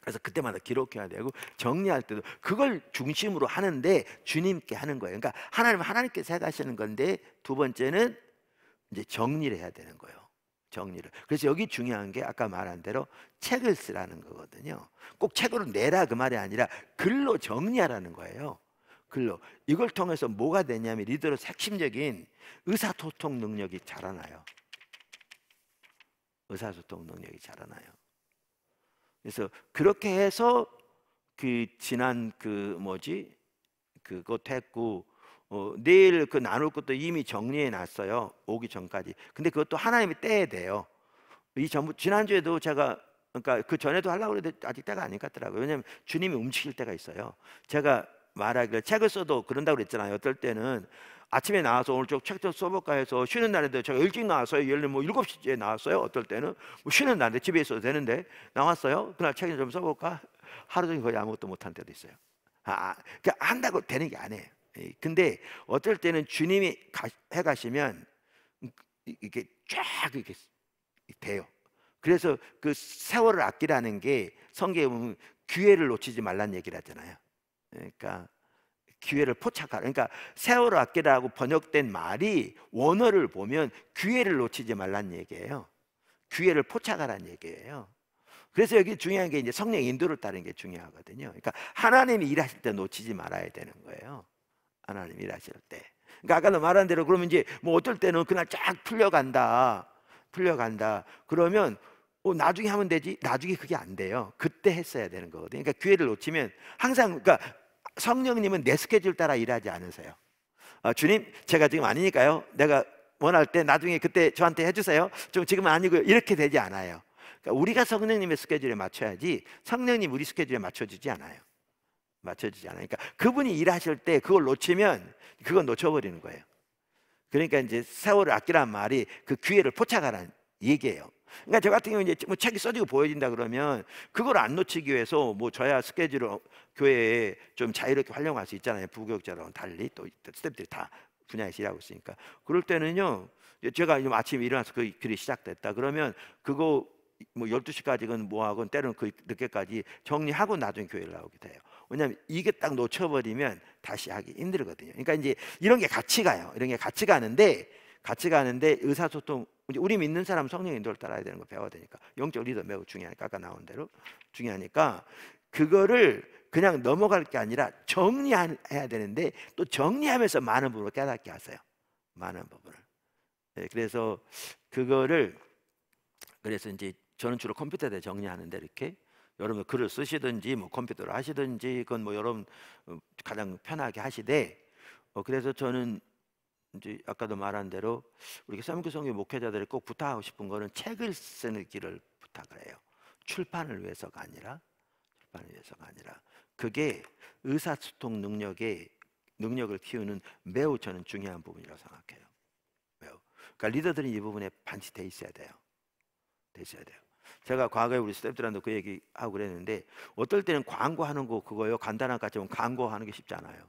그래서 그때마다 기록해야 되고 정리할 때도 그걸 중심으로 하는데 주님께 하는 거예요. 그러니까 하나님께서 해가시는 건데 두 번째는 이제 정리를 해야 되는 거예요. 정리를. 그래서 여기 중요한 게 아까 말한 대로 책을 쓰라는 거거든요. 꼭 책으로 내라 그 말이 아니라 글로 정리하라는 거예요. 글로. 이걸 통해서 뭐가 되냐면 리더로서 핵심적인 의사소통 능력이 자라나요. 의사소통 능력이 자라나요. 그래서 그렇게 해서 그 지난 그것 했고 내일 그 나눌 것도 이미 정리해 놨어요. 오기 전까지. 근데 그것도 하나님이 떼야 돼요. 지난주에도 제가 그러니까 그 전에도 하려고 그랬는데 아직 때가 아닌 것 같더라고요. 왜냐하면 주님이 움직일 때가 있어요. 제가 말하기를 책을 써도 그런다고 그랬잖아요. 어떨 때는 아침에 나와서 오늘 좀 책 좀 써볼까 해서 쉬는 날인데 제가 일찍 나왔어요. 예를 들면 뭐 7시에 나왔어요. 어떨 때는 뭐 쉬는 날인데 집에 있어도 되는데 나왔어요. 그날 책 좀 써볼까? 하루 종일 거의 아무것도 못한 때도 있어요. 그러니까 한다고 되는 게 아니에요. 근데 어떨 때는 주님이 해가시면 이게 쫙 이렇게 돼요. 그래서 그 세월을 아끼라는 게 성경에 보면 기회를 놓치지 말라는 얘기를 하잖아요. 그러니까 기회를 포착하라. 그러니까 세월을 아끼라고 번역된 말이 원어를 보면 기회를 놓치지 말란 얘기예요. 기회를 포착하라는 얘기예요. 그래서 여기 중요한 게 이제 성령 인도를 따르는 게 중요하거든요. 그러니까 하나님이 일하실 때 놓치지 말아야 되는 거예요. 하나님이 일하실 때. 그러니까 아까도 말한 대로 그러면 이제 뭐 어떨 때는 그날 쫙 풀려간다. 그러면 나중에 하면 되지. 나중에 그게 안 돼요. 그때 했어야 되는 거거든요. 그러니까 기회를 놓치면 항상 그러니까 성령님은 내 스케줄 따라 일하지 않으세요. 주님, 제가 지금 아니니까요. 내가 원할 때 나중에 그때 저한테 해주세요. 좀 지금은 아니고요. 이렇게 되지 않아요. 그러니까 우리가 성령님의 스케줄에 맞춰야지 성령님 우리 스케줄에 맞춰주지 않아요. 그러니까 그분이 일하실 때 그걸 놓치면 그건 놓쳐버리는 거예요. 그러니까 이제 세월을 아끼라는 말이 그 기회를 포착하라는 얘기예요. 그러니까 저 같은 경우는 이제 뭐 책이 써지고 보여진다 그러면 그걸 안 놓치기 위해서 뭐 저야 스케줄을 교회에 좀 자유롭게 활용할 수 있잖아요. 부교육자랑 달리 또 스태프들이 다 분야에서 일하고 있으니까. 그럴 때는요, 제가 아침에 일어나서 그 길이 시작됐다 그러면 그거 뭐 12시까지는 뭐하건 때로는 그 늦게까지 정리하고 나중에 교회를 나오게 돼요. 왜냐하면 이게 딱 놓쳐버리면 다시 하기 힘들거든요. 그러니까 이제 이런 게 같이 가요. 이런 게 같이 가는데 의사소통, 우리 믿는 사람 성령 인도를 따라야 되는 거 배워야 되니까 영적 리더 매우 중요하니까 아까 나온 대로 중요하니까 그거를 그냥 넘어갈 게 아니라 정리해야 되는데 또 정리하면서 많은 부분을 깨닫게 하세요. 많은 부분을. 네, 그래서 이제 저는 주로 컴퓨터에 정리하는데 이렇게 여러분 글을 쓰시든지 뭐 컴퓨터로 하시든지 그건 뭐 여러분 가장 편하게 하시되 그래서 저는 이제 아까도 말한 대로 우리 쌍교 성교 목회자들이 꼭 부탁하고 싶은 거는 책을 쓰는 길을 부탁을 해요. 출판을 위해서가 아니라 그게 의사소통 능력을 키우는 매우 저는 중요한 부분이라고 생각해요. 매우. 그러니까 리더들이 이 부분에 반드시 돼 있어야 돼요. 제가 과거에 우리 스태프들한테 그 얘기하고 그랬는데 어떨 때는 광고하는 거 그거요 간단한 것 같지만 광고하는 게 쉽지 않아요.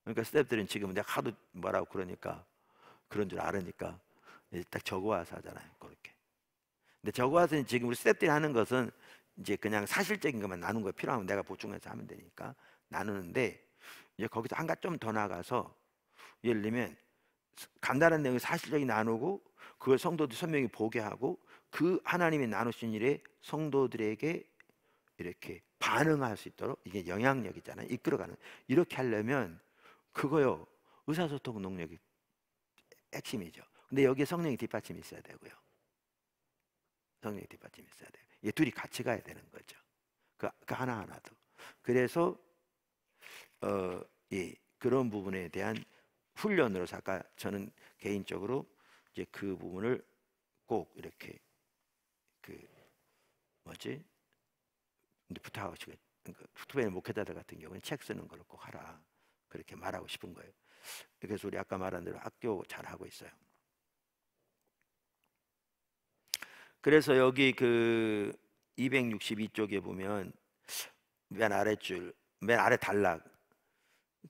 그러니까 스태프들은 지금 내가 하도 뭐라고 그러니까 그런 줄 알으니까 딱 적어와서 하잖아요. 그렇게. 근데 적어와서 지금 우리 스태프들이 하는 것은 이제 그냥 사실적인 것만 나누는 거 필요하면 내가 보충해서 하면 되니까 나누는데 이제 거기서 한 가지 좀 더 나가서 예를 들면 간단한 내용을 사실적인 나누고 그걸 성도들 선명히 보게 하고 그 하나님이 나누신 일에 성도들에게 이렇게 반응할 수 있도록 이게 영향력이잖아요. 이끌어가는 이렇게 하려면 그거요 의사소통 능력이 핵심이죠. 근데 여기에 성령의 뒷받침이 있어야 되고요. 이게 둘이 같이 가야 되는 거죠. 그 하나하나도. 그래서 그런 부분에 대한 훈련으로서 아까 저는 개인적으로 이제 그 부분을 꼭 이렇게 부탁하고 싶어요. 그러니까 특별히 목회자들 같은 경우는 책 쓰는 걸 꼭 하라 그렇게 말하고 싶은 거예요. 그래서 우리 아까 말한 대로 학교 잘 하고 있어요. 그래서 여기 그 262쪽에 보면 맨 아래 단락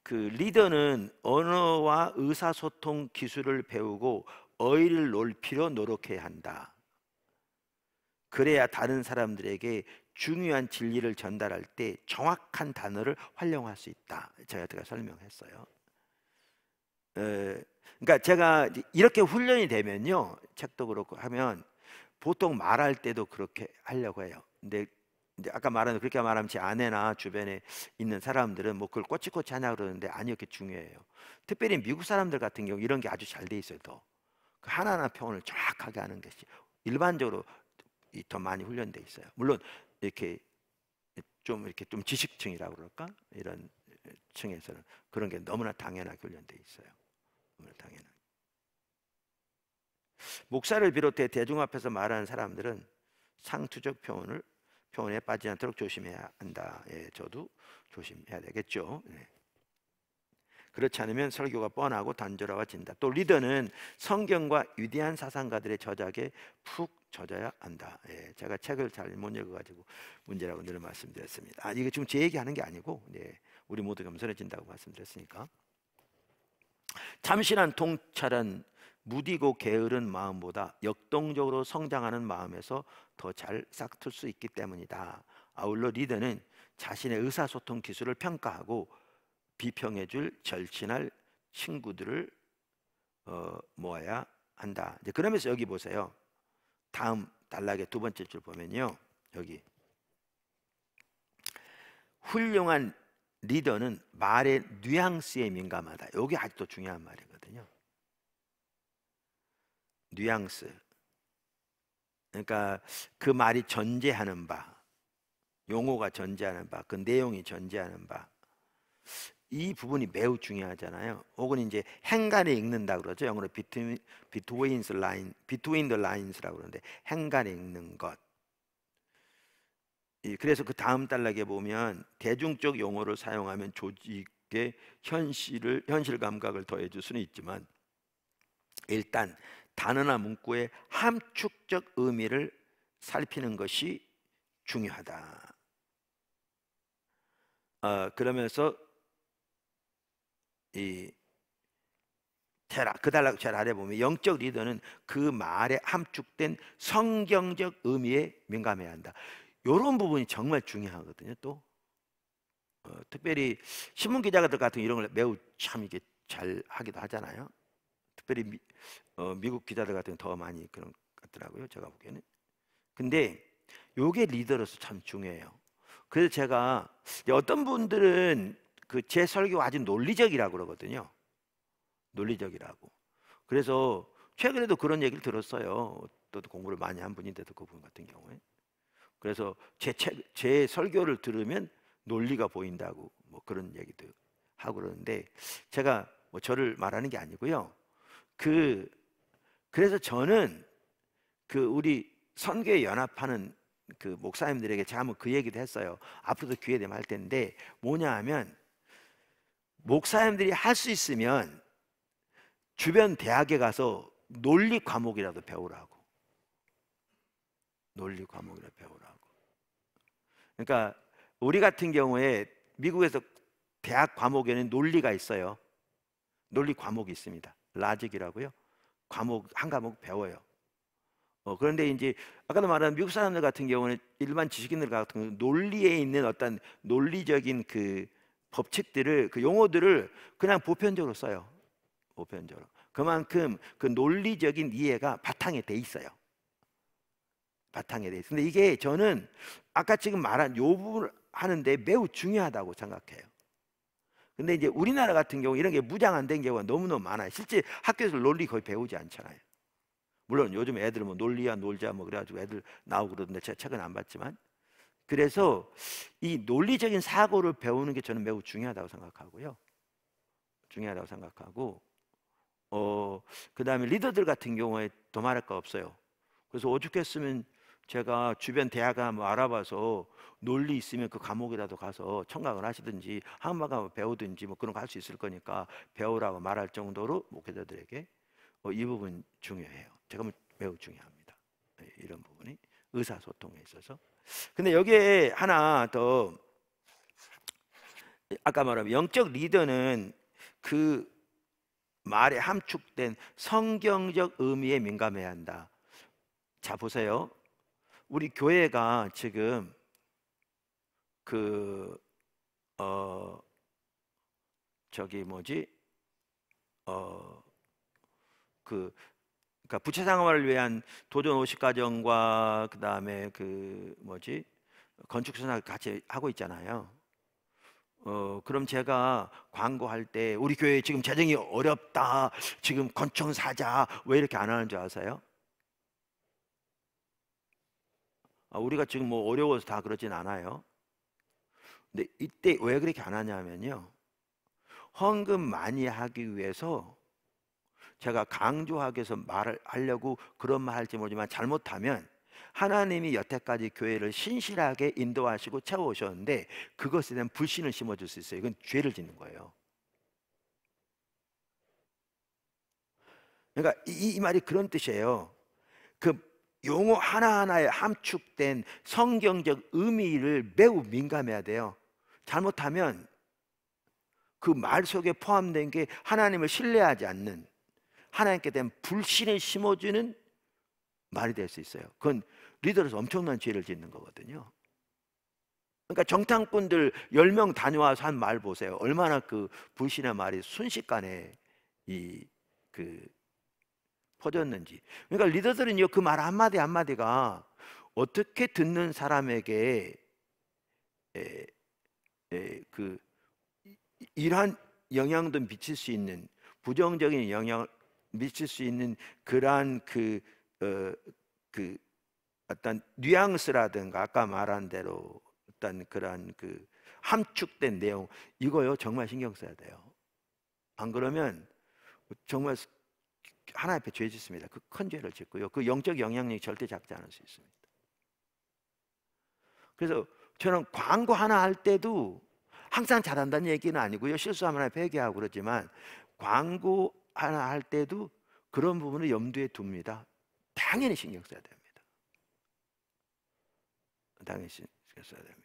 그 리더는 언어와 의사소통 기술을 배우고 어휘를 높이려 노력해야 한다. 그래야 다른 사람들에게 중요한 진리를 전달할 때 정확한 단어를 활용할 수 있다. 제가 설명했어요. 그러니까 제가 이렇게 훈련이 되면요, 책도 그렇고 하면 보통 말할 때도 그렇게 하려고 해요. 근데 이제 아까 말한 그렇게 말하면 제 아내나 주변에 있는 사람들은 뭐 그걸 꼬치꼬치 하냐 그러는데 아니요, 그게 중요해요. 특별히 미국 사람들 같은 경우 이런 게 아주 잘 돼 있어요. 더 그 하나하나 표현을 정확하게 하는 것이 일반적으로 더 많이 훈련돼 있어요. 물론 이렇게 좀 지식층이라고 그럴까 이런 층에서는 그런 게 너무나 당연하게 훈련돼 있어요. 너무나 당연하게. 목사를 비롯해 대중 앞에서 말하는 사람들은 상투적 표현에 빠지지 않도록 조심해야 한다. 저도 조심해야 되겠죠. 그렇지 않으면 설교가 뻔하고 단조로워진다. 또 리더는 성경과 위대한 사상가들의 저작에 푹 젖어야 한다. 제가 책을 잘 못 읽어가지고 문제라고 늘 말씀드렸습니다. 이게 지금 제 얘기하는 게 아니고 우리 모두 겸손해진다고 말씀드렸으니까. 참신한 통찰은 무디고 게으른 마음보다 역동적으로 성장하는 마음에서 더 잘 싹틀 수 있기 때문이다. 아울러 리더는 자신의 의사소통 기술을 평가하고 비평해줄 절친할 친구들을 모아야 한다. 이제 그러면서 여기 보세요. 다음 단락의 두 번째 줄 보면요, 여기 훌륭한 리더는 말의 뉘앙스에 민감하다. 이게 아직도 중요한 말이거든요. 뉘앙스. 그러니까 그 말이 전제하는 바, 용어가 전제하는 바, 그 내용이 전제하는 바, 이 부분이 매우 중요하잖아요. 혹은 이제 행간에 읽는다 그러죠. 영어로 between the lines라고 그러는데, 행간에 읽는 것. 그래서 그 다음 단락에 보면 대중적 용어를 사용하면 조직의 현실 감각을 더해줄 수는 있지만, 일단 단어나 문구의 함축적 의미를 살피는 것이 중요하다. 그러면서 그 단락 제일 아래 보면 영적 리더는 그 말에 함축된 성경적 의미에 민감해야 한다. 이런 부분이 정말 중요하거든요. 또 특별히 신문 기자들 같은 이런 걸 매우 참 이게 잘 하기도 하잖아요. 특별히 미국 기자들 같은 더 많이 그런 것 같더라고요, 제가 보기에는. 근데 요게 리더로서 참 중요해요. 그래서 제가 어떤 분들은 그 제 설교가 아주 논리적이라고 그러거든요. 논리적이라고. 그래서 최근에도 그런 얘기를 들었어요. 또 공부를 많이 한 분인데도 그분 같은 경우에. 그래서 제 설교를 들으면 논리가 보인다고 뭐 그런 얘기도 하고 그러는데, 제가 뭐 저를 말하는 게 아니고요. 그래서 저는 우리 선교에 연합하는 그 목사님들에게 제가 한번 그 얘기도 했어요. 앞으로도 기회 되면 할 텐데, 뭐냐 하면 목사님들이 할 수 있으면 주변 대학에 가서 논리 과목이라도 배우라고. 논리 과목이라도 배우라고. 그러니까 우리 같은 경우에 미국에서 대학 과목에는 논리가 있어요. 논리 과목이 있습니다. 라직이라고요. 한 과목 배워요. 그런데 이제 아까도 말한 미국 사람들 같은 경우는, 일반 지식인들 같은 경우는 논리에 있는 어떤 논리적인 그 법칙들을, 그 용어들을 그냥 보편적으로 써요. 보편적으로. 그만큼 그 논리적인 이해가 바탕에 돼 있어요. 바탕에 돼 있어요. 근데 이게 저는 아까 지금 말한 요 부분을 하는데 매우 중요하다고 생각해요. 근데 이제 우리나라 같은 경우 이런 게 무장 안 된 경우가 너무너무 많아요. 실제 학교에서 논리 거의 배우지 않잖아요. 물론 요즘 애들은 뭐 논리야 놀자 뭐 그래가지고 애들 나오고 그러던데 제가 책은 안 봤지만, 그래서 이 논리적인 사고를 배우는 게 저는 매우 중요하다고 생각하고요. 중요하다고 생각하고, 그다음에 리더들 같은 경우에 더 말할 거 없어요. 그래서 오죽했으면 제가 주변 대학 한번 알아봐서 논리 있으면 그 과목이라도 가서 청강을 하시든지 한국말 배우든지 뭐 그런 거 할 수 있을 거니까 배우라고 말할 정도로 목회자들에게 이 부분 중요해요. 제가 매우 중요합니다. 이런 부분이 의사소통에 있어서. 근데 여기에 하나 더, 아까 말한 영적 리더는 그 말에 함축된 성경적 의미에 민감해야 한다. 자 보세요. 우리 교회가 지금 그러니까 부채상화를 위한 도전 50가정과 그다음에 건축선을 같이 하고 있잖아요. 그럼 제가 광고할 때 우리 교회 지금 재정이 어렵다, 지금 건축 사자, 왜 이렇게 안 하는 줄 아세요? 우리가 지금 뭐 어려워서 다 그러진 않아요. 근데 이때 왜 그렇게 안 하냐면요, 헌금 많이 하기 위해서 제가 강조하기 위해서 말을 하려고 그런 말 할지 모르지만, 잘못하면 하나님이 여태까지 교회를 신실하게 인도하시고 채워오셨는데 그것에 대한 불신을 심어줄 수 있어요. 이건 죄를 짓는 거예요. 그러니까 이 말이 그런 뜻이에요. 그 용어 하나하나에 함축된 성경적 의미를 매우 민감해야 돼요. 잘못하면 그 말 속에 포함된 게 하나님을 신뢰하지 않는, 하나님께 대한 불신을 심어주는 말이 될 수 있어요. 그건 리더로서 엄청난 죄를 짓는 거거든요. 그러니까 정탐꾼들 10명 다녀와서 한 말 보세요. 얼마나 그 불신의 말이 순식간에 퍼졌는지. 그러니까 리더들은요, 그 말 한마디 한마디가 어떻게 듣는 사람에게 그 이러한 영향도 미칠 수 있는, 부정적인 영향을 미칠 수 있는 그러한 어떤 뉘앙스라든가 아까 말한 대로 어떤 그러한 함축된 내용, 이거요 정말 신경 써야 돼요. 안 그러면 정말 하나님 앞에 죄 짓습니다. 그 큰 죄를 짓고요, 그 영적 영향력이 절대 작지 않을 수 있습니다. 그래서 저는 광고 하나 할 때도 항상 잘한다는 얘기는 아니고요, 실수하면 회개하고 그러지만 광고 하나 할 때도 그런 부분을 염두에 둡니다. 당연히 신경 써야 됩니다. 당연히 신경 써야 됩니다.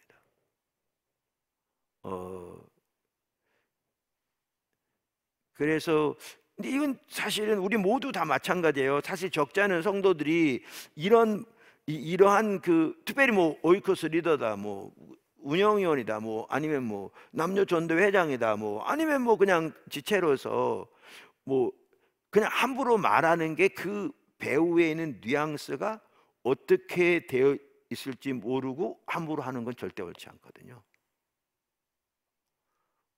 그래서 근데 이건 사실은 우리 모두 다 마찬가지예요. 사실 적잖은 성도들이 이러한 특별히 뭐 오이코스 리더다, 뭐 운영위원이다, 뭐 아니면 뭐 남녀 전도회 회장이다, 뭐 아니면 뭐 그냥 지체로서 뭐 그냥 함부로 말하는 게 그 배후에 있는 뉘앙스가 어떻게 되어 있을지 모르고 함부로 하는 건 절대 옳지 않거든요.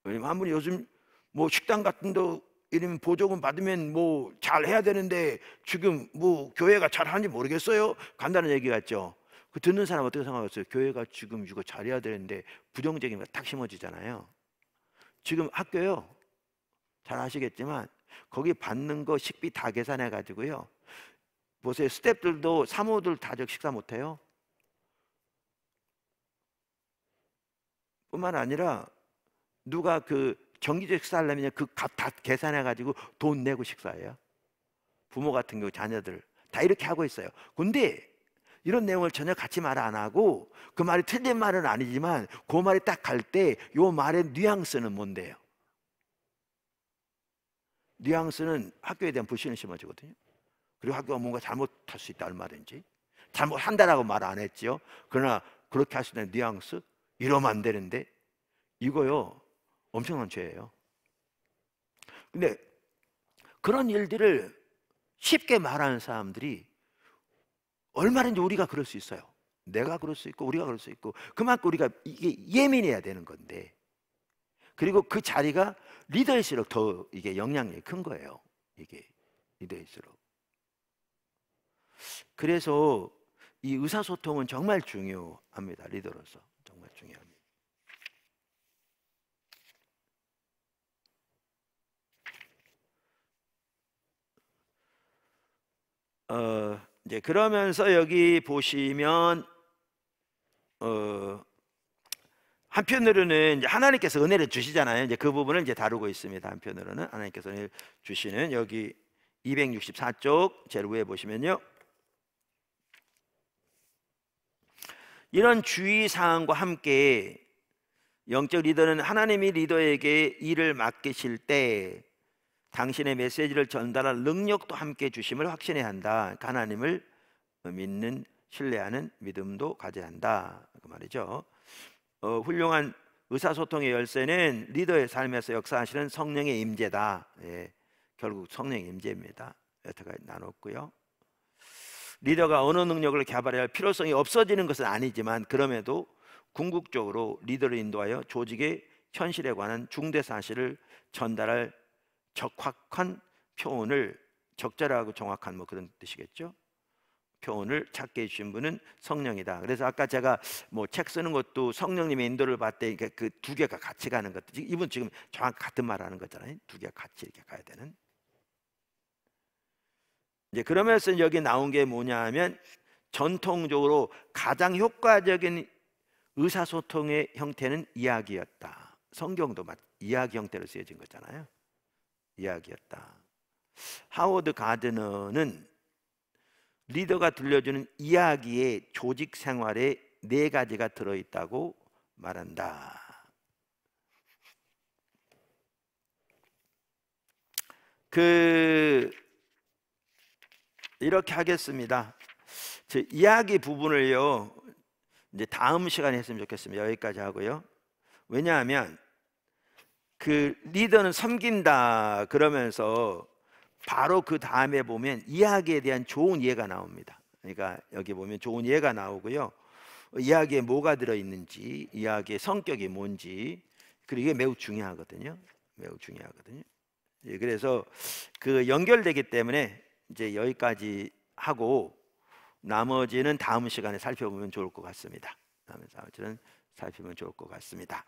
왜냐면 한 분이 요즘 뭐 식당 같은 데 이러면 보조금 받으면 뭐 잘 해야 되는데 지금 뭐 교회가 잘하는지 모르겠어요, 간단한 얘기 같죠. 그 듣는 사람 어떻게 생각하겠어요? 교회가 지금 이거 잘해야 되는데 부정적인 거 딱 심어지잖아요. 지금 학교요, 잘 아시겠지만 거기 받는 거 식비 다 계산해 가지고요, 보세요, 스태프들도 사모들 다 식사 못 해요. 뿐만 아니라 누가 정기적 식사하려면 그 값 다 계산해 가지고 돈 내고 식사해요. 부모 같은 경우 자녀들 다 이렇게 하고 있어요. 근데 이런 내용을 전혀 같이 말 안 하고, 그 말이 틀린 말은 아니지만 그 말이 딱 갈 때 요 말의 뉘앙스는 뭔데요? 뉘앙스는 학교에 대한 불신을 심어주거든요. 그리고 학교가 뭔가 잘못할 수 있다, 얼마든지 잘못한다라고 말 안 했죠. 그러나 그렇게 할 수 있는 뉘앙스, 이러면 안 되는데, 이거요 엄청난 죄예요. 근데 그런 일들을 쉽게 말하는 사람들이 얼마든지 우리가 그럴 수 있어요. 내가 그럴 수 있고 우리가 그럴 수 있고, 그만큼 우리가 이게 예민해야 되는 건데, 그리고 그 자리가 리더일수록 더 이게 영향력이 큰 거예요. 이게 리더일수록. 그래서 이 의사소통은 정말 중요합니다. 리더로서 정말 중요합니다. 이제 그러면서 여기 보시면 한편으로는 이제 하나님께서 은혜를 주시잖아요. 이제 그 부분을 이제 다루고 있습니다. 한편으로는 하나님께서 은혜를 주시는, 여기 264쪽 제일 위에 보시면요, 이런 주의 사항과 함께 영적 리더는 하나님이 리더에게 일을 맡기실 때 당신의 메시지를 전달할 능력도 함께 주심을 확신해야 한다. 하나님을 믿는, 신뢰하는 믿음도 가져야 한다, 그 말이죠. 훌륭한 의사소통의 열쇠는 리더의 삶에서 역사하시는 성령의 임재다. 예, 결국 성령의 임재입니다. 여태까지 나눴고요. 리더가 언어 능력을 개발해야 할 필요성이 없어지는 것은 아니지만, 그럼에도 궁극적으로 리더를 인도하여 조직의 현실에 관한 중대 사실을 전달할 적확한 표현을, 적절하고 정확한 뭐 그런 뜻이겠죠. 표현을 찾게 해주신 분은 성령이다. 그래서 아까 제가 뭐 책 쓰는 것도 성령님의 인도를 받되, 그 두 개가 같이 가는 것, 이분 지금 정확히 같은 말 하는 거잖아요. 두 개가 같이 이렇게 가야 되는. 이제 그러면서 여기 나온 게 뭐냐면, 전통적으로 가장 효과적인 의사소통의 형태는 이야기였다. 성경도 이야기 형태로 쓰여진 거잖아요. 이야기였다. 하워드 가드너는 리더가 들려주는 이야기의 조직 생활에 4가지가 들어있다고 말한다. 이렇게 하겠습니다. 이야기 부분을요, 이제 다음 시간에 했으면 좋겠습니다. 여기까지 하고요. 왜냐하면 그 리더는 섬긴다 그러면서 바로 그 다음에 보면 이야기에 대한 좋은 이해가 나옵니다. 그러니까 여기 보면 좋은 이해가 나오고요. 이야기에 뭐가 들어있는지, 이야기의 성격이 뭔지, 그리고 이게 매우 중요하거든요. 매우 중요하거든요. 그래서 그 연결되기 때문에 이제 여기까지 하고 나머지는 다음 시간에 살펴보면 좋을 것 같습니다. 나머지는 살펴보면 좋을 것 같습니다.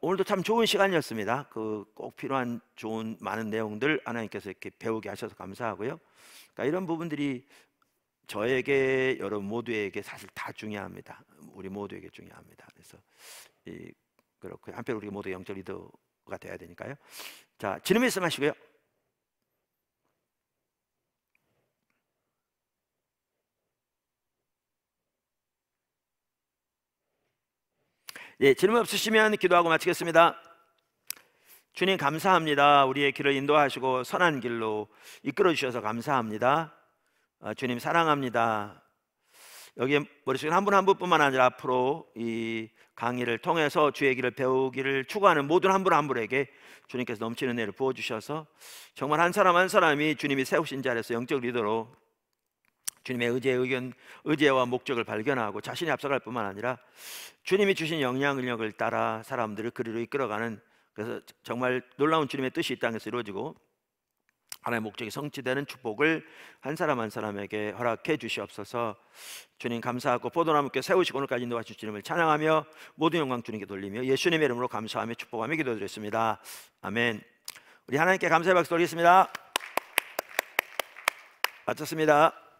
오늘도 참 좋은 시간이었습니다. 그 꼭 필요한 좋은 많은 내용들 하나님께서 이렇게 배우게 하셔서 감사하고요. 그러니까 이런 부분들이 저에게 여러분 모두에게 사실 다 중요합니다. 우리 모두에게 중요합니다. 그래서 그렇고 한편 우리 모두 영적 리더가 돼야 되니까요. 자, 지금 말씀하시고요. 예, 질문 없으시면 기도하고 마치겠습니다. 주님 감사합니다. 우리의 길을 인도하시고 선한 길로 이끌어 주셔서 감사합니다. 주님 사랑합니다. 여기 머릿속에 한 분 한 분뿐만 아니라 앞으로 이 강의를 통해서 주의 길을 배우기를 추구하는 모든 한 분 한 분에게 주님께서 넘치는 은혜를 부어주셔서 정말 한 사람 한 사람이 주님이 세우신 자리에서 영적 리더로 주님의 의지와 목적을 발견하고 자신이 앞서갈 뿐만 아니라 주님이 주신 영향력을 따라 사람들을 그리로 이끌어가는, 그래서 정말 놀라운 주님의 뜻이 이 땅에서 이루어지고 하나님의 목적이 성취되는 축복을 한 사람 한 사람에게 허락해 주시옵소서. 주님 감사하고 포도나무께 세우시고 오늘까지 인도하신 주님을 찬양하며 모든 영광 주님께 돌리며 예수님의 이름으로 감사하며 축복하며 기도드렸습니다. 아멘. 우리 하나님께 감사의 박수 드리겠습니다. 마쳤습니다.